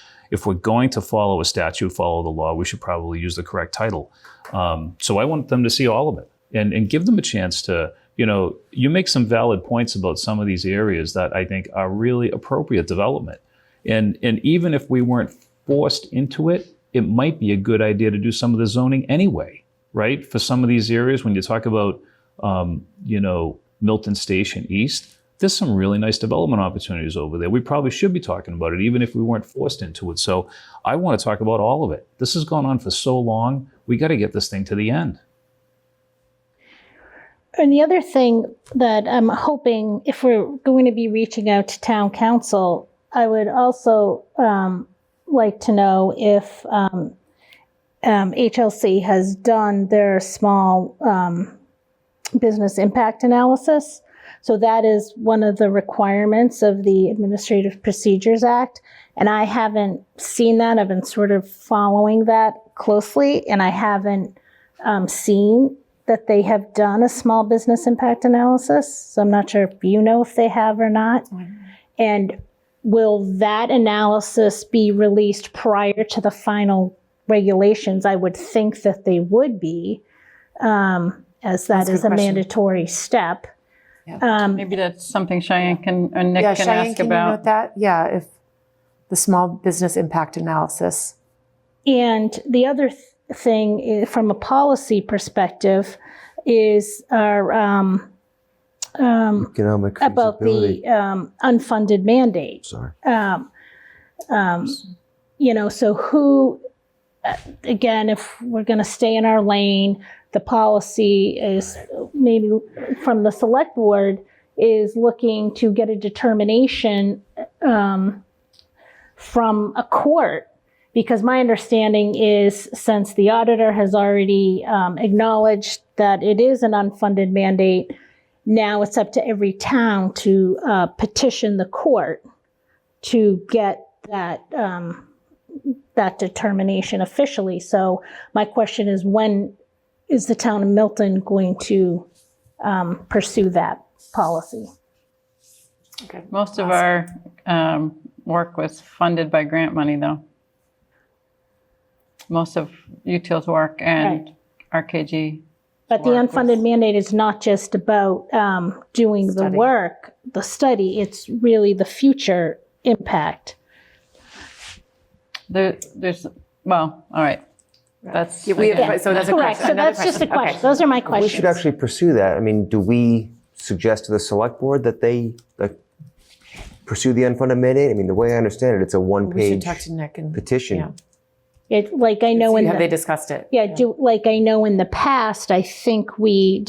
going to follow a statute, follow the law, we should probably use the correct title. So I want them to see all of it and give them a chance to, you make some valid points about some of these areas that I think are really appropriate development. And even if we weren't forced into it, it might be a good idea to do some of the zoning anyway, right? For some of these areas, when you talk about, Milton Station East, there's some really nice development opportunities over there. We probably should be talking about it, even if we weren't forced into it. So I want to talk about all of it. This has gone on for so long. We got to get this thing to the end. And the other thing that I'm hoping, if we're going to be reaching out to town council, I would also like to know if HLC has done their small business impact analysis. So that is one of the requirements of the Administrative Procedures Act. And I haven't seen that. I've been sort of following that closely, and I haven't seen that they have done a small business impact analysis. So I'm not sure if you know if they have or not. And will that analysis be released prior to the final regulations? I would think that they would be, as that is a mandatory step. Maybe that's something Cheyenne or Nick can Cheyenne, ask can about. you note that? Yeah, if the small business impact analysis. And the other thing is, from a policy perspective, is our Economic about the feasibility. unfunded mandate. Sorry. So who, again, if we're going to stay in our lane, the policy is maybe from the select board is looking to get a determination from a court, because my understanding is, since the auditor has already acknowledged that it is an unfunded mandate, now it's up to every town to petition the court to get that determination officially. So my question is, when is the town of Milton going to pursue that policy? Okay. Most of our work was funded by grant money, though. Most of UTIL's work and RKG. But the unfunded mandate is not just about doing the work, the study, it's really the future impact. All right. That's So that's a correct. question. So that's just a question. Okay. Those are my We questions. should actually pursue that. I mean, do we suggest to the select board that they pursue the unfunded mandate? I mean, the way I understand it, it's a We should one-page talk to Nick and petition. Yeah. Like I know Have they discussed it? like I know in the past, I think we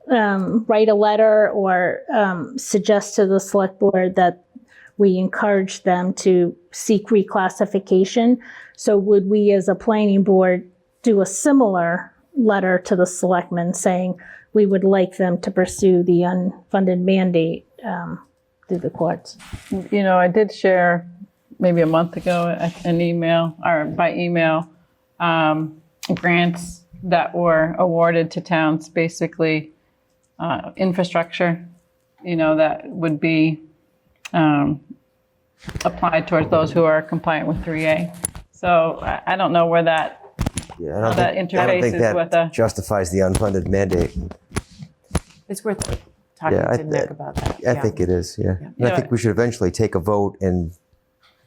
write a letter or suggest to the select board that we encourage them to seek reclassification. So would we as a planning board do a similar letter to the selectmen saying we would like them to pursue the unfunded mandate through the courts? I did share maybe a month ago an email or by email grants that were awarded to towns, basically infrastructure, that would be applied towards those who are compliant with 3A. So I don't know where that Yeah, that I don't interfaces think that with the. justifies the unfunded mandate. It's worth talking to Nick about that. I think it is, yeah. And I think we should eventually take a vote and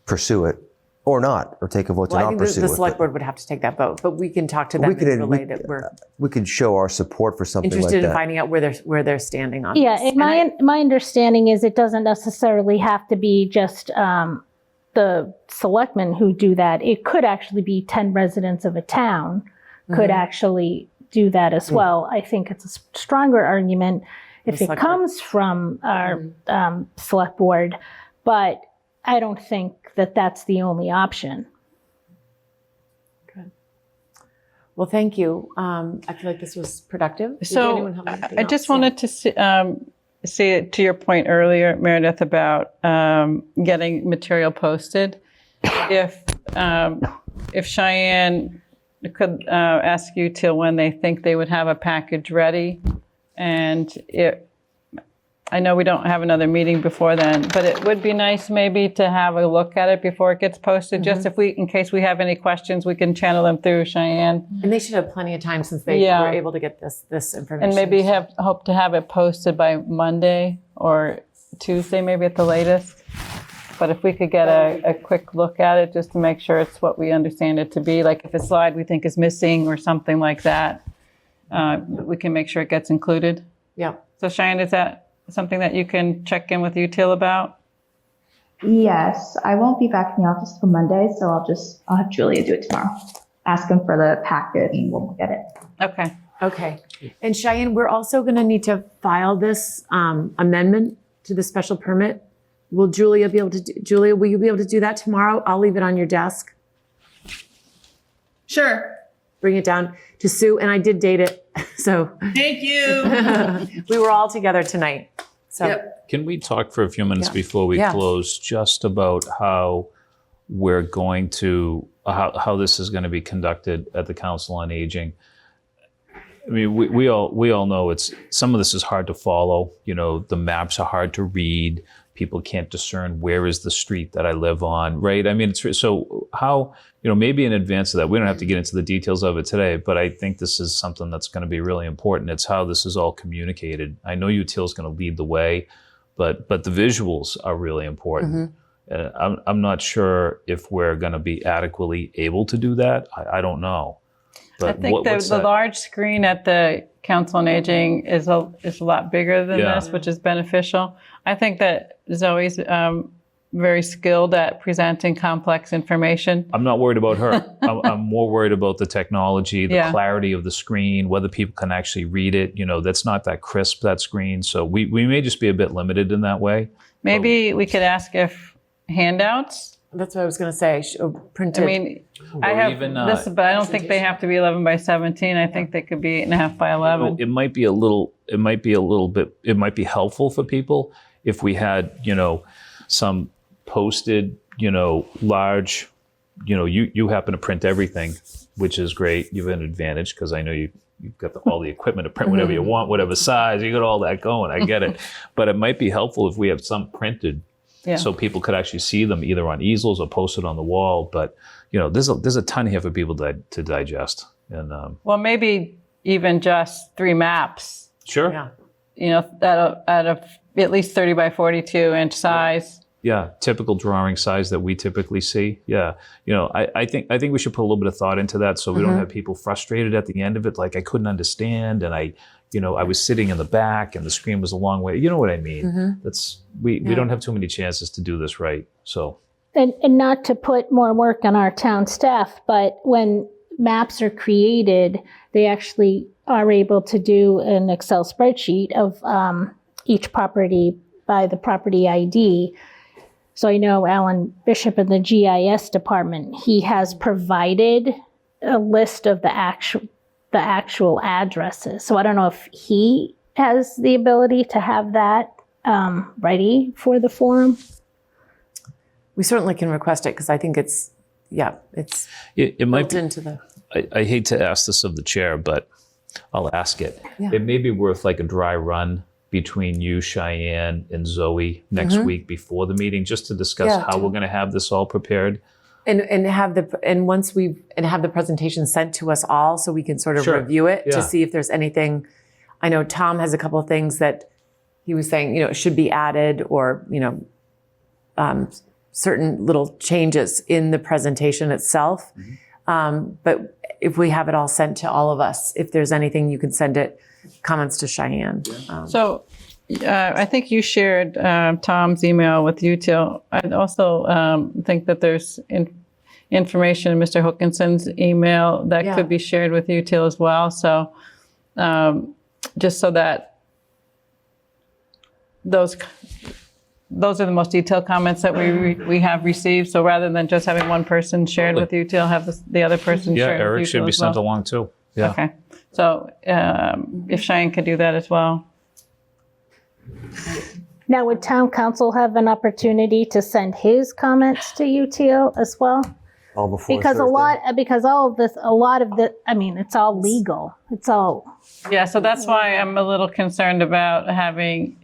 pursue it, or not, or take a vote to I not think pursue the it. select board would have to take that vote, but we can talk to them and relay that we're We could show our support for something like interested in that. finding out where they're standing on Yeah, this. and my understanding is it doesn't necessarily have to be just the selectmen who do that. It could actually be 10 residents of a town could actually do that as well. I think it's a stronger argument if it comes from our select board, but I don't think that that's the only option. Well, thank you. I feel like this was productive. Did So anyone have anything I just else? Yeah. wanted to say it to your point earlier, Meredith, about getting material posted. If Cheyenne could ask you till when they think they would have a package ready, and I know we don't have another meeting before then, but it would be nice maybe to have a look at it before it gets posted. Just in case we have any questions, we can channel them through Cheyenne. And they should have plenty of time since they were able to get this information. And maybe hope to have it posted by Monday or Tuesday, maybe at the latest. But if we could get a quick look at it, just to make sure it's what we understand it to be, like if a slide we think is missing or something like that, we can make sure it gets included. Yeah. So Cheyenne, is that something that you can check in with UTIL about? Yes, I won't be back in the office till Monday, so I'll have Julia do it tomorrow. Ask him for the packet and we'll get it. Okay. Okay. And Cheyenne, we're also going to need to file this amendment to the special permit. Will will you be able to do that tomorrow? I'll leave it on your desk. Sure. Bring it down to Sue, and I did date it, so Thank you. we were all together tonight. So Yep. Can we talk for a few minutes Yeah. before we Yeah. close just about how we're going to, how this is going to be conducted at the Council on Aging? I mean, we all know some of this is hard to follow. You know, the maps are hard to read. People can't discern where is the street that I live on, right? I mean, so how, maybe in advance of that, we don't have to get into the details of it today, but I think this is something that's going to be really important. It's how this is all communicated. I know UTIL is going to lead the way, but the visuals are really important. I'm not sure if we're going to be adequately able to do that. I don't know. But I think the large screen at the Council on Aging is a lot bigger than this, which is beneficial. I think that Zoe's very skilled at presenting complex information. I'm not worried about her. I'm more worried about the technology, the clarity of the screen, whether people can actually read it. That's not that crisp, that screen. So we may just be a bit limited in that way. Maybe we could ask if handouts. that's what I was going to say. Printed. I mean, I have even, this, but I don't think they have to be 11 by 17. I think they could be 8.5 by 11. It might be helpful for people if we had, some posted, large, you happen to print everything, which is great. You have an advantage because I know you've got all the equipment to print whatever you want, whatever size, you got all that going. I get it. But it might be helpful if we have some printed so people could actually see them either on easels or posted on the wall. But, there's a ton here for people to digest. And well, maybe even just 3 maps. Sure. Yeah. At at least 30 by 42 inch size. Yeah, typical drawing size that we typically see. Yeah, I think we should put a little bit of thought into that so we don't have people frustrated at the end of it. Like I couldn't understand, and I was sitting in the back, and the screen was a long way. You know what I mean? That's we don't have too many chances to do this right. So, and not to put more work on our town staff, but when maps are created, they actually are able to do an Excel spreadsheet of each property by the property ID. So I know Alan Bishop in the GIS department, he has provided a list of the actual addresses. So I don't know if he has the ability to have that ready for the forum. We certainly can request it because I think it might be into the. I hate to ask this of the chair, but I'll ask it. Yeah. It may be worth like a dry run between you, Cheyenne, and Zoe next week before the meeting, just to discuss how we're going to have this all prepared. And have the presentation sent to us all so we can sort of review it to see if there's anything. I know Tom has a couple of things that he was saying, should be added or, certain little changes in the presentation itself. But if we have it all sent to all of us, if there's anything, you can send it, comments to Cheyenne. So I think you shared Tom's email with UTIL. I also think that there's information in Mr. Hookinson's email that could be shared with UTIL as well. So just so that those those are the most detailed comments that we have received. So rather than just having one person shared with UTL, I'll have the other person Yeah, shared with Eric UTL should be as well. sent along too. Yeah. Okay. So if Cheyenne could do that as well. Now, would town council have an opportunity to send his comments to UTL as well? All before Because Thursday? because all of this, a lot of the, I mean, it's all legal. It's all, Yeah, so that's why I'm a little concerned about having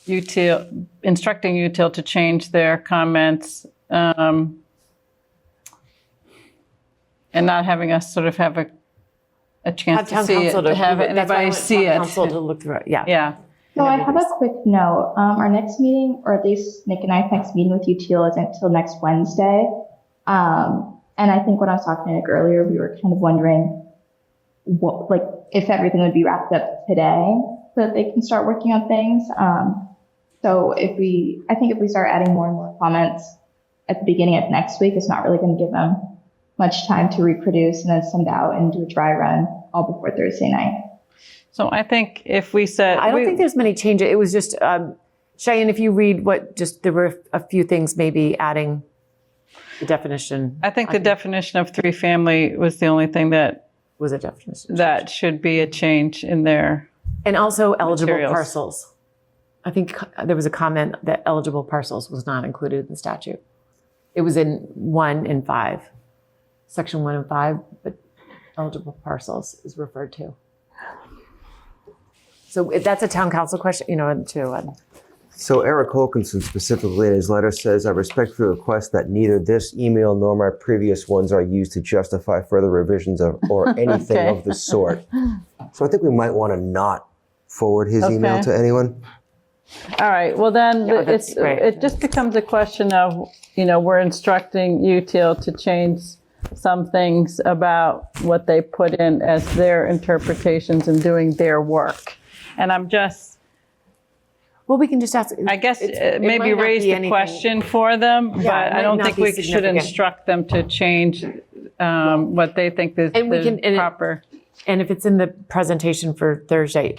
UTL, instructing UTL to change their comments, and not having us sort of have a chance to see it, to have anybody see it. Council to look through it, yeah. Yeah. So I have a quick note. Our next meeting, or at least Nick and I's next meeting with UTL isn't until next Wednesday. And I think when I was talking to Nick earlier, we were kind of wondering what, like, if everything would be wrapped up today so that they can start working on things. So I think if we start adding more and more comments at the beginning of next week, it's not really going to give them much time to reproduce and then send out and do a dry run all before Thursday night. So I think if we said, I don't think there's many changes. It was just, Cheyenne, if you read there were a few things maybe adding the definition. I think the definition of three family was the only thing that was a definition. That should be a change in there. And also eligible materials. parcels. I think there was a comment that eligible parcels was not included in the statute. It was in 1 and 5, section 1 and 5, but eligible parcels is referred to. So that's a town council question, too. So Eric Wilkinson specifically in his letter says, I respectfully request that neither this email nor my previous ones are used to justify further revisions or anything Okay. of the sort. So I think we might want to not forward his email to anyone. All right, well then, Yeah, that's great. it just becomes a question of, we're instructing UTL to change some things about what they put in as their interpretations and doing their work. And I'm just, Well, we can just ask. I guess it maybe might not raise be the anything- question for them, Yeah, but it I might don't not think be we should significant. instruct them to change what they think is And we the can- and it- proper. And if it's in the presentation for Thursday,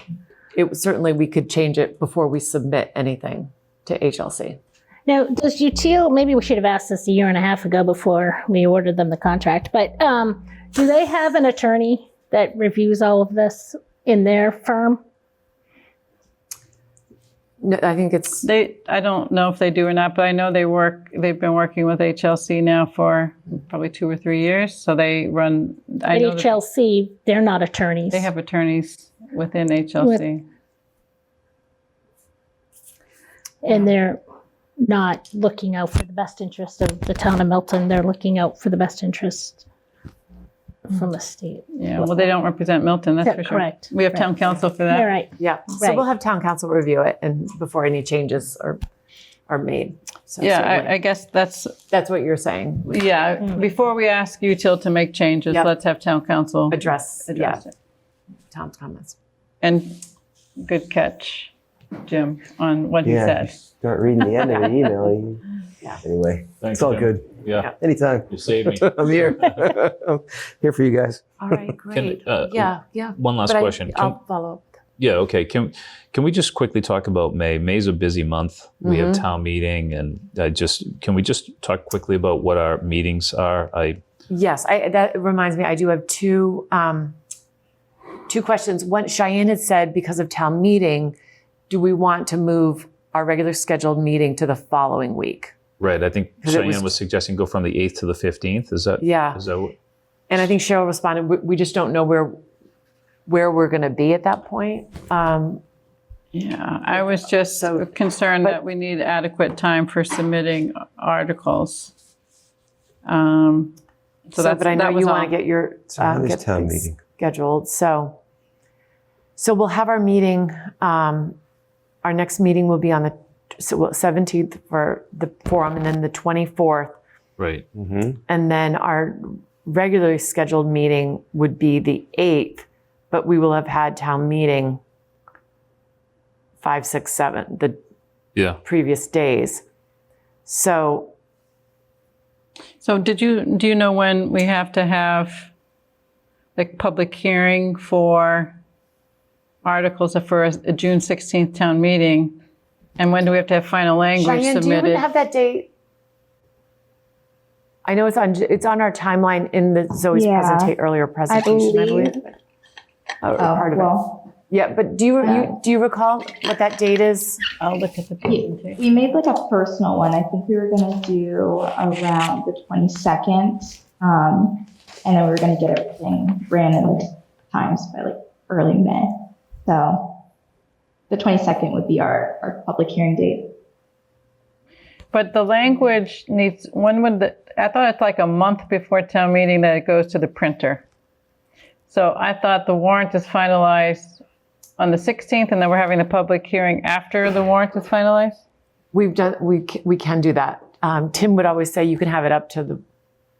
certainly we could change it before we submit anything to HLC. now, does UTL, maybe we should have asked this a year and a half ago before we ordered them the contract, but do they have an attorney that reviews all of this in their firm? No, I think it's, I don't know if they do or not, but I know they've been working with HLC now for probably 2 or 3 years. So they run, I At know that HLC, they're not attorneys. they have attorneys within HLC. And they're not looking out for the best interest of the town of Milton. They're looking out for the best interest from the state. Yeah, well, they don't represent Milton, that's Yeah, for sure. correct. We have town council for that. You're right. yeah. So Right. we'll have town council review it and before any changes are made. So Yeah, certainly. I guess that's, That's what you're saying. yeah, before we ask UTIL to make changes, Yep. let's have town council Address address it. Tom's comments. And good catch, Jim, on what he Yeah, said. you start reading the end of the email. Yeah. Anyway, Thanks, it's all Jim. good. Yeah, Anytime. you saved me. I'm here. I'm here for you guys. All right, great. uh, yeah. One last But question. I'll follow up. Yeah, okay. Can we just quickly talk about May? May's a busy month. We have town meeting, and can we just talk quickly about what our meetings are? Yes, that reminds me, I do have two questions. One, Cheyenne had said because of town meeting, do we want to move our regular scheduled meeting to the following week? Right. I think 'Cause it Cheyenne was suggesting go from the 8th to the 15th. Is that? Yeah. Is that what? And I think Cheryl responded, we just don't know where we're going to be at that point. Yeah, I was just concerned that we need adequate time for submitting articles. So But I know that was you all. want to get your when is get town things meeting? scheduled. So we'll have our meeting. Our next meeting will be on the 17th for the forum, and then the 24th, Right. and then our regularly scheduled meeting would be the 8th. But we will have had town meeting 5, 6, 7 the Yeah. previous days. So So do you know when we have to have the public hearing for articles for a June 16th town meeting? And when do we have to have final language Cheyenne, do you submitted? have that date? I know it's on our timeline in the Zoe's earlier presentation, I believe. Part of it. Yeah, but do you recall what that date is? I'll look at the presentation. We made like a personal one. I think we were going to do around the 22nd. And then we were going to get everything ran in the times by like early May. So the 22nd would be our public hearing date. But the language needs, I thought it's like a month before town meeting that it goes to the printer. So I thought the warrant is finalized on the 16th and then we're having the public hearing after the warrant is finalized? We can do that. Tim would always say you can have it up to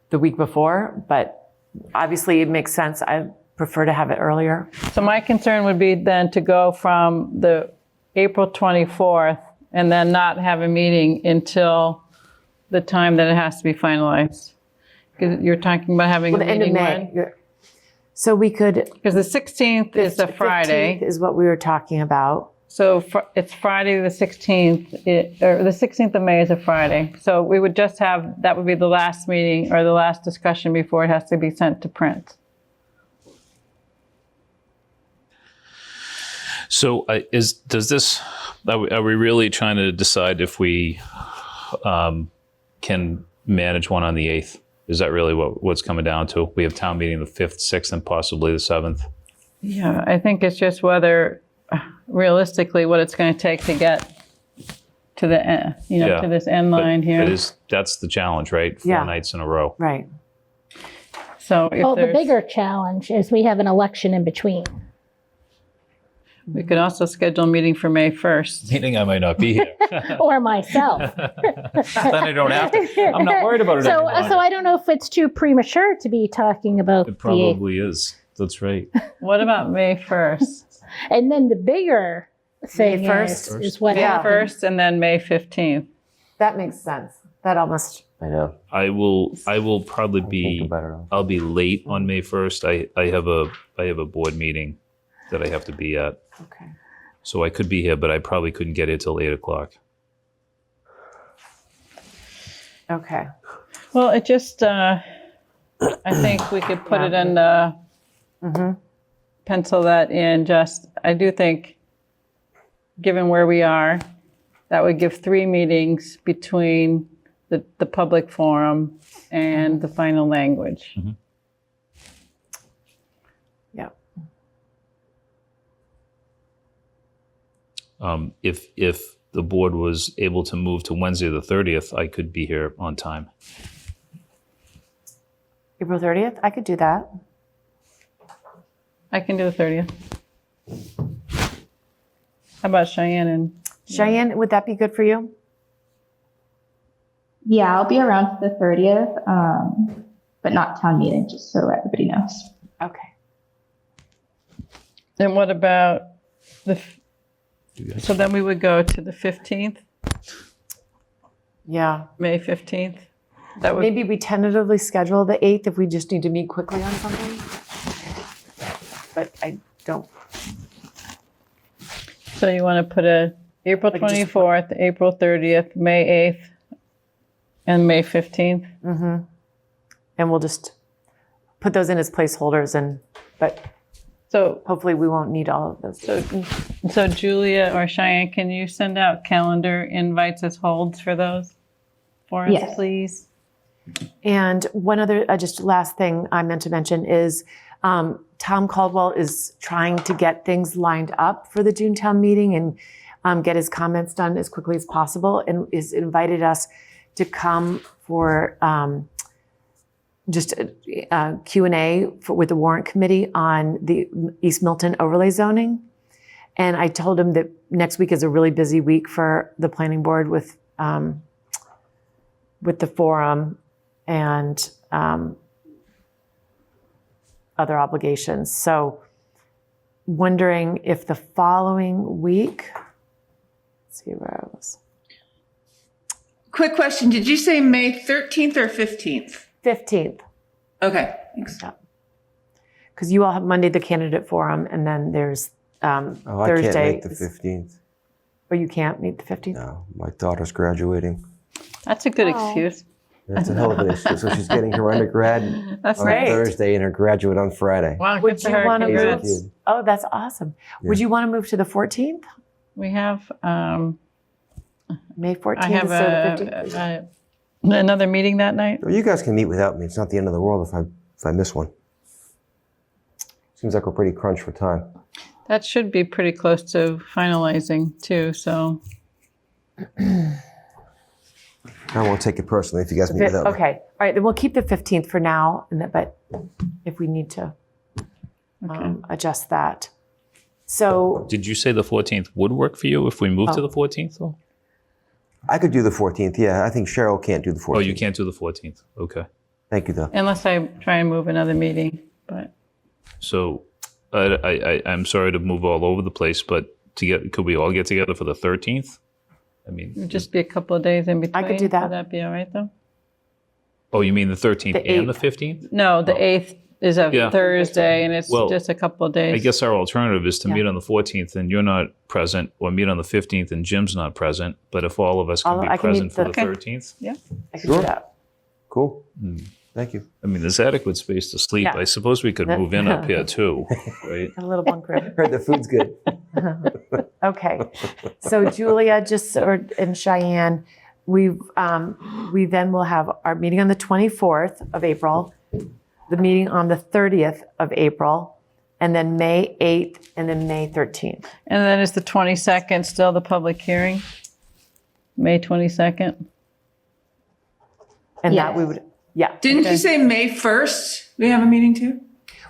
the week before, but obviously it makes sense. I prefer to have it earlier. So my concern would be then to go from the April 24th and then not have a meeting until the time that it has to be finalized. Because you're talking about having a The end of meeting May. when? So we could. Because the 16th is a Friday. 15th is what we were talking about. So it's Friday the 16th, or the 16th of May is a Friday. So we would just have, that would be the last meeting or the last discussion before it has to be sent to print. So are we really trying to decide if we can manage one on the 8th? Is that really what's coming down to? We have town meeting the 5th, 6th, and possibly the 7th. Yeah, I think it's just whether realistically what it's going to take to get to the end, to this end line here. That's the challenge, right? 4 nights in a row. Right. So if the bigger challenge is we have an election in between. We could also schedule a meeting for May 1st. Meaning I might not be here. Or myself. Then I don't have to. I'm not worried about it So anymore. I don't know if it's too premature to be talking about It probably is. That's right. What about May 1st? And then the bigger thing May 1st? is what May happens. 1st and then May 15th. That makes sense. That almost. I know. I will probably be. I'll be late on May 1st. I have a board meeting that I have to be at. Okay. So I could be here, but I probably couldn't get here till 8 o'clock. Okay. Well, it just, I think we could put it in the, pencil that in I do think, given where we are, that would give 3 meetings between the public forum and the final language. Mm-hmm. Yeah. If the board was able to move to Wednesday the 30th, I could be here on time. April 30th? I could do that. I can do the 30th. How about Cheyenne? Cheyenne, would that be good for you? Yeah, I'll be around for the 30th, but not town meeting, just so everybody knows. Okay. And what about so then we would go to the 15th, Yeah. May 15th? That would, Maybe we tentatively schedule the 8th if we just need to meet quickly on something. But I don't. so you want to put April Like just- 24th, April 30th, May 8th, and May 15th? And we'll just put those in as placeholders but So hopefully we won't need all of those. So Julia or Cheyenne, can you send out calendar invites as holds for those for us, Yes. please? And one other, just last thing I meant to mention is Tom Caldwell is trying to get things lined up for the June town meeting and get his comments done as quickly as possible, and is invited us to come for just a Q&A with the warrant committee on the East Milton overlay zoning. And I told him that next week is a really busy week for the planning board with the forum and other obligations. So wondering if the following week, let's see where I was. Quick question. Did you say May 13th or 15th? 15th, Okay, thanks. because you all have Monday, the candidate forum, and then there's Oh, I Thursday. can't make the 15th. Or you can't meet the 15th? No, my daughter's graduating. That's a good Oh. excuse. That's a hell of an excuse. So she's getting her undergrad That's on great. Thursday and her graduate on Friday. Wow, Would good for you her. want to move? Congrats. Kid. Oh, that's awesome. Would Yeah. you want to move to the 14th? We have, May 14th I have instead of the 15th? another meeting that night. Well, you guys can meet without me. It's not the end of the world if I miss one. Seems like we're pretty crunched for time. That should be pretty close to finalizing too, so. I won't take it personally if you guys meet without me. Okay. All right. Then we'll keep the 15th for now. But if we need to adjust that. So Did you say the 14th would work for you if we move to Oh. the 14th, though? I could do the 14th. Yeah, I think Cheryl can't do the 14th. Oh, you can't do the 14th. Okay. Thank you, though. Unless I try and move another meeting, but So I'm sorry to move all over the place, but could we all get together for the 13th? I mean, it'd just be a couple of days in between. I could do that. Would that be all right though? oh, you mean the 13th The and the 8th. 15th? No, the 8th is a Yeah. Thursday and it's Well, just a couple of days. I guess our alternative is to Yeah. meet on the 14th and you're not present, or meet on the 15th and Jim's not present. But if all of us can be I can meet present for the the- 13th, I can do that. Cool. Thank you. I mean, there's adequate space to sleep. Yeah. I suppose we could move in up here too, right? A little bunk room. Heard the food's good. Okay. So Julia, and Cheyenne, we then will have our meeting on the 24th of April, the meeting on the 30th of April, and then May 8th, and then May 13th. And then is the 22nd still the public hearing? May 22nd? And that Yes. we would, yeah. Didn't you say May 1st? We have a meeting too?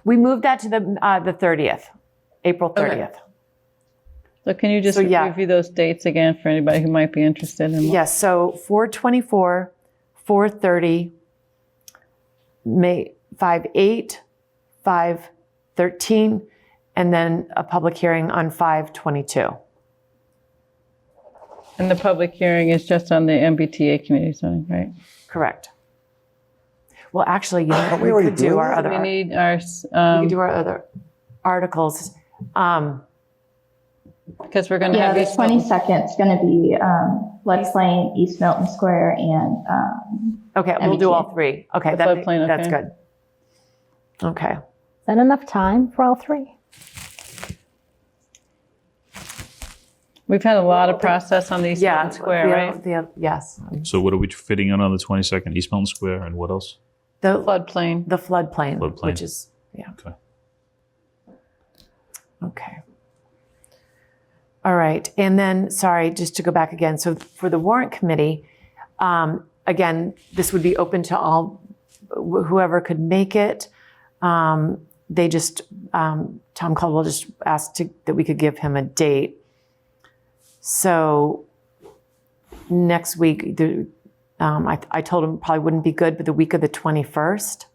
We moved that to the 30th, April 30th. So can you just So, yeah. review those dates again for anybody who might be interested in? Yes, so 4/24, 4/30, May 5/8, 5/13, and then a public hearing on 5/22. And the public hearing is just on the MBTA community zoning, right? Correct. Well, actually, you know, Aren't we we already could do doing our that? other, We we need our, could do our other articles. because we're going to Yeah, have the East Milton. 22nd is going to be floodplain, East Milton Square, and Okay, we'll do all MBTA. three. Okay, The floodplain, that's okay. good. Okay. Is that enough time for all three? We've had a lot of process on the East Yeah. Milton Square, right? Yes. So what are we fitting in on the 22nd? East Milton Square and what else? The Floodplain. the floodplain, Floodplain. which is, yeah. Okay. Okay. All right. And then, sorry, just to go back again. So for the warrant committee, again, this would be open to all, whoever could make it. They just, Tom Caldwell just asked that we could give him a date. So next week, I told him probably wouldn't be good, but the week of the 21st,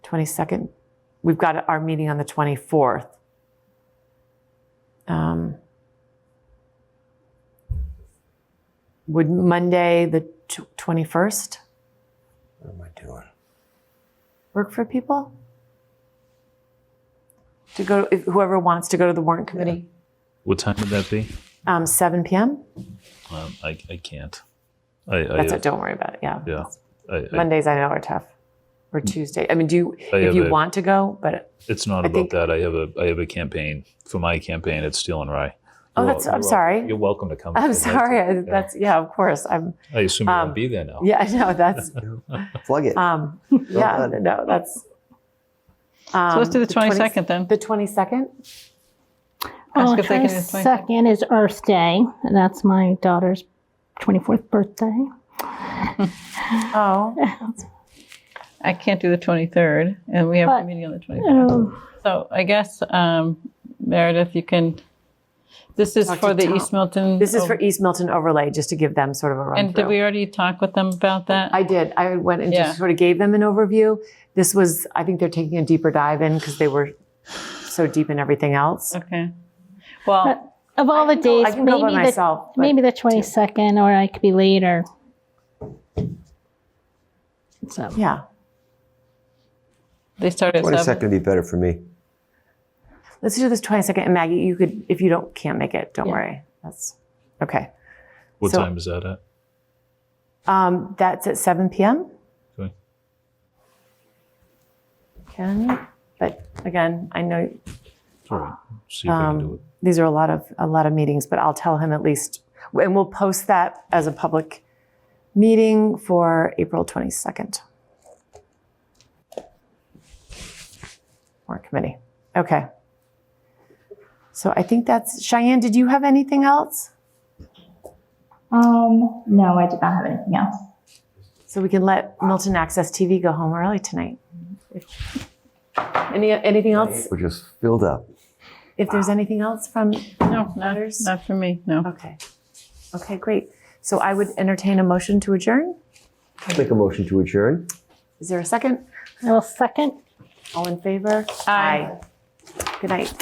22nd, we've got our meeting on the 24th. Would Monday, the 21st, What am I doing? work for people? To go, if whoever wants to go to the warrant committee, What time would that be? 7 p.m. I can't. That's it. Don't worry about it. Yeah. Yeah. Mondays I know are tough. Or Tuesday. I mean, if have you a- want to go, but It's not I about think- that. I have a campaign. For my campaign, it's Steel and Rye. Oh, You're that's- wel- I'm you're sorry. welcome- You're welcome to come. I'm if you'd like sorry. to. That's yeah. Of course. I assume you won't be there now. Yeah. I know. That's Plug it. yeah. done. No. That's. So let's do the 22nd then. The 22nd. Ask if they can do the 22nd. 22nd is Earth Day, and that's my daughter's 24th birthday. Oh. I can't do the 23rd, and we have a But, meeting on the 23rd. So I guess, Meredith, you can, this is Talk for to the Tom. East Milton. This is for East Milton overlay, just to give them sort of a run And did we already talk with them about that? I did. I went and Yeah. just sort of gave them an overview. This was, I think they're taking a deeper dive in because they were so deep in everything else. Okay. Well, Of all the days, I can go by maybe myself, but- maybe the 22nd, or I could be later. So Yeah. they start at 22nd 7. would be better for me. Let's do this 22nd. And Maggie, you could, if you can't make it, don't worry. That's Okay. What So- time is that at? That's at 7 p.m. Okay. But again, I know All right. See if I can do it. these are a lot of meetings, but I'll tell him at least, and we'll post that as a public meeting for April 22nd. Or committee. Okay. So I think that's, Cheyenne, did you have anything else? No, I did not have anything else. So we can let Milton Access TV go home early tonight. Anything else? We're just filled up. If there's anything else from No, matters? not for me, no. Okay. Okay, great. So I would entertain a motion to adjourn. I'll make a motion to adjourn. Is there a second? I will second. All in favor? Aye. Good night.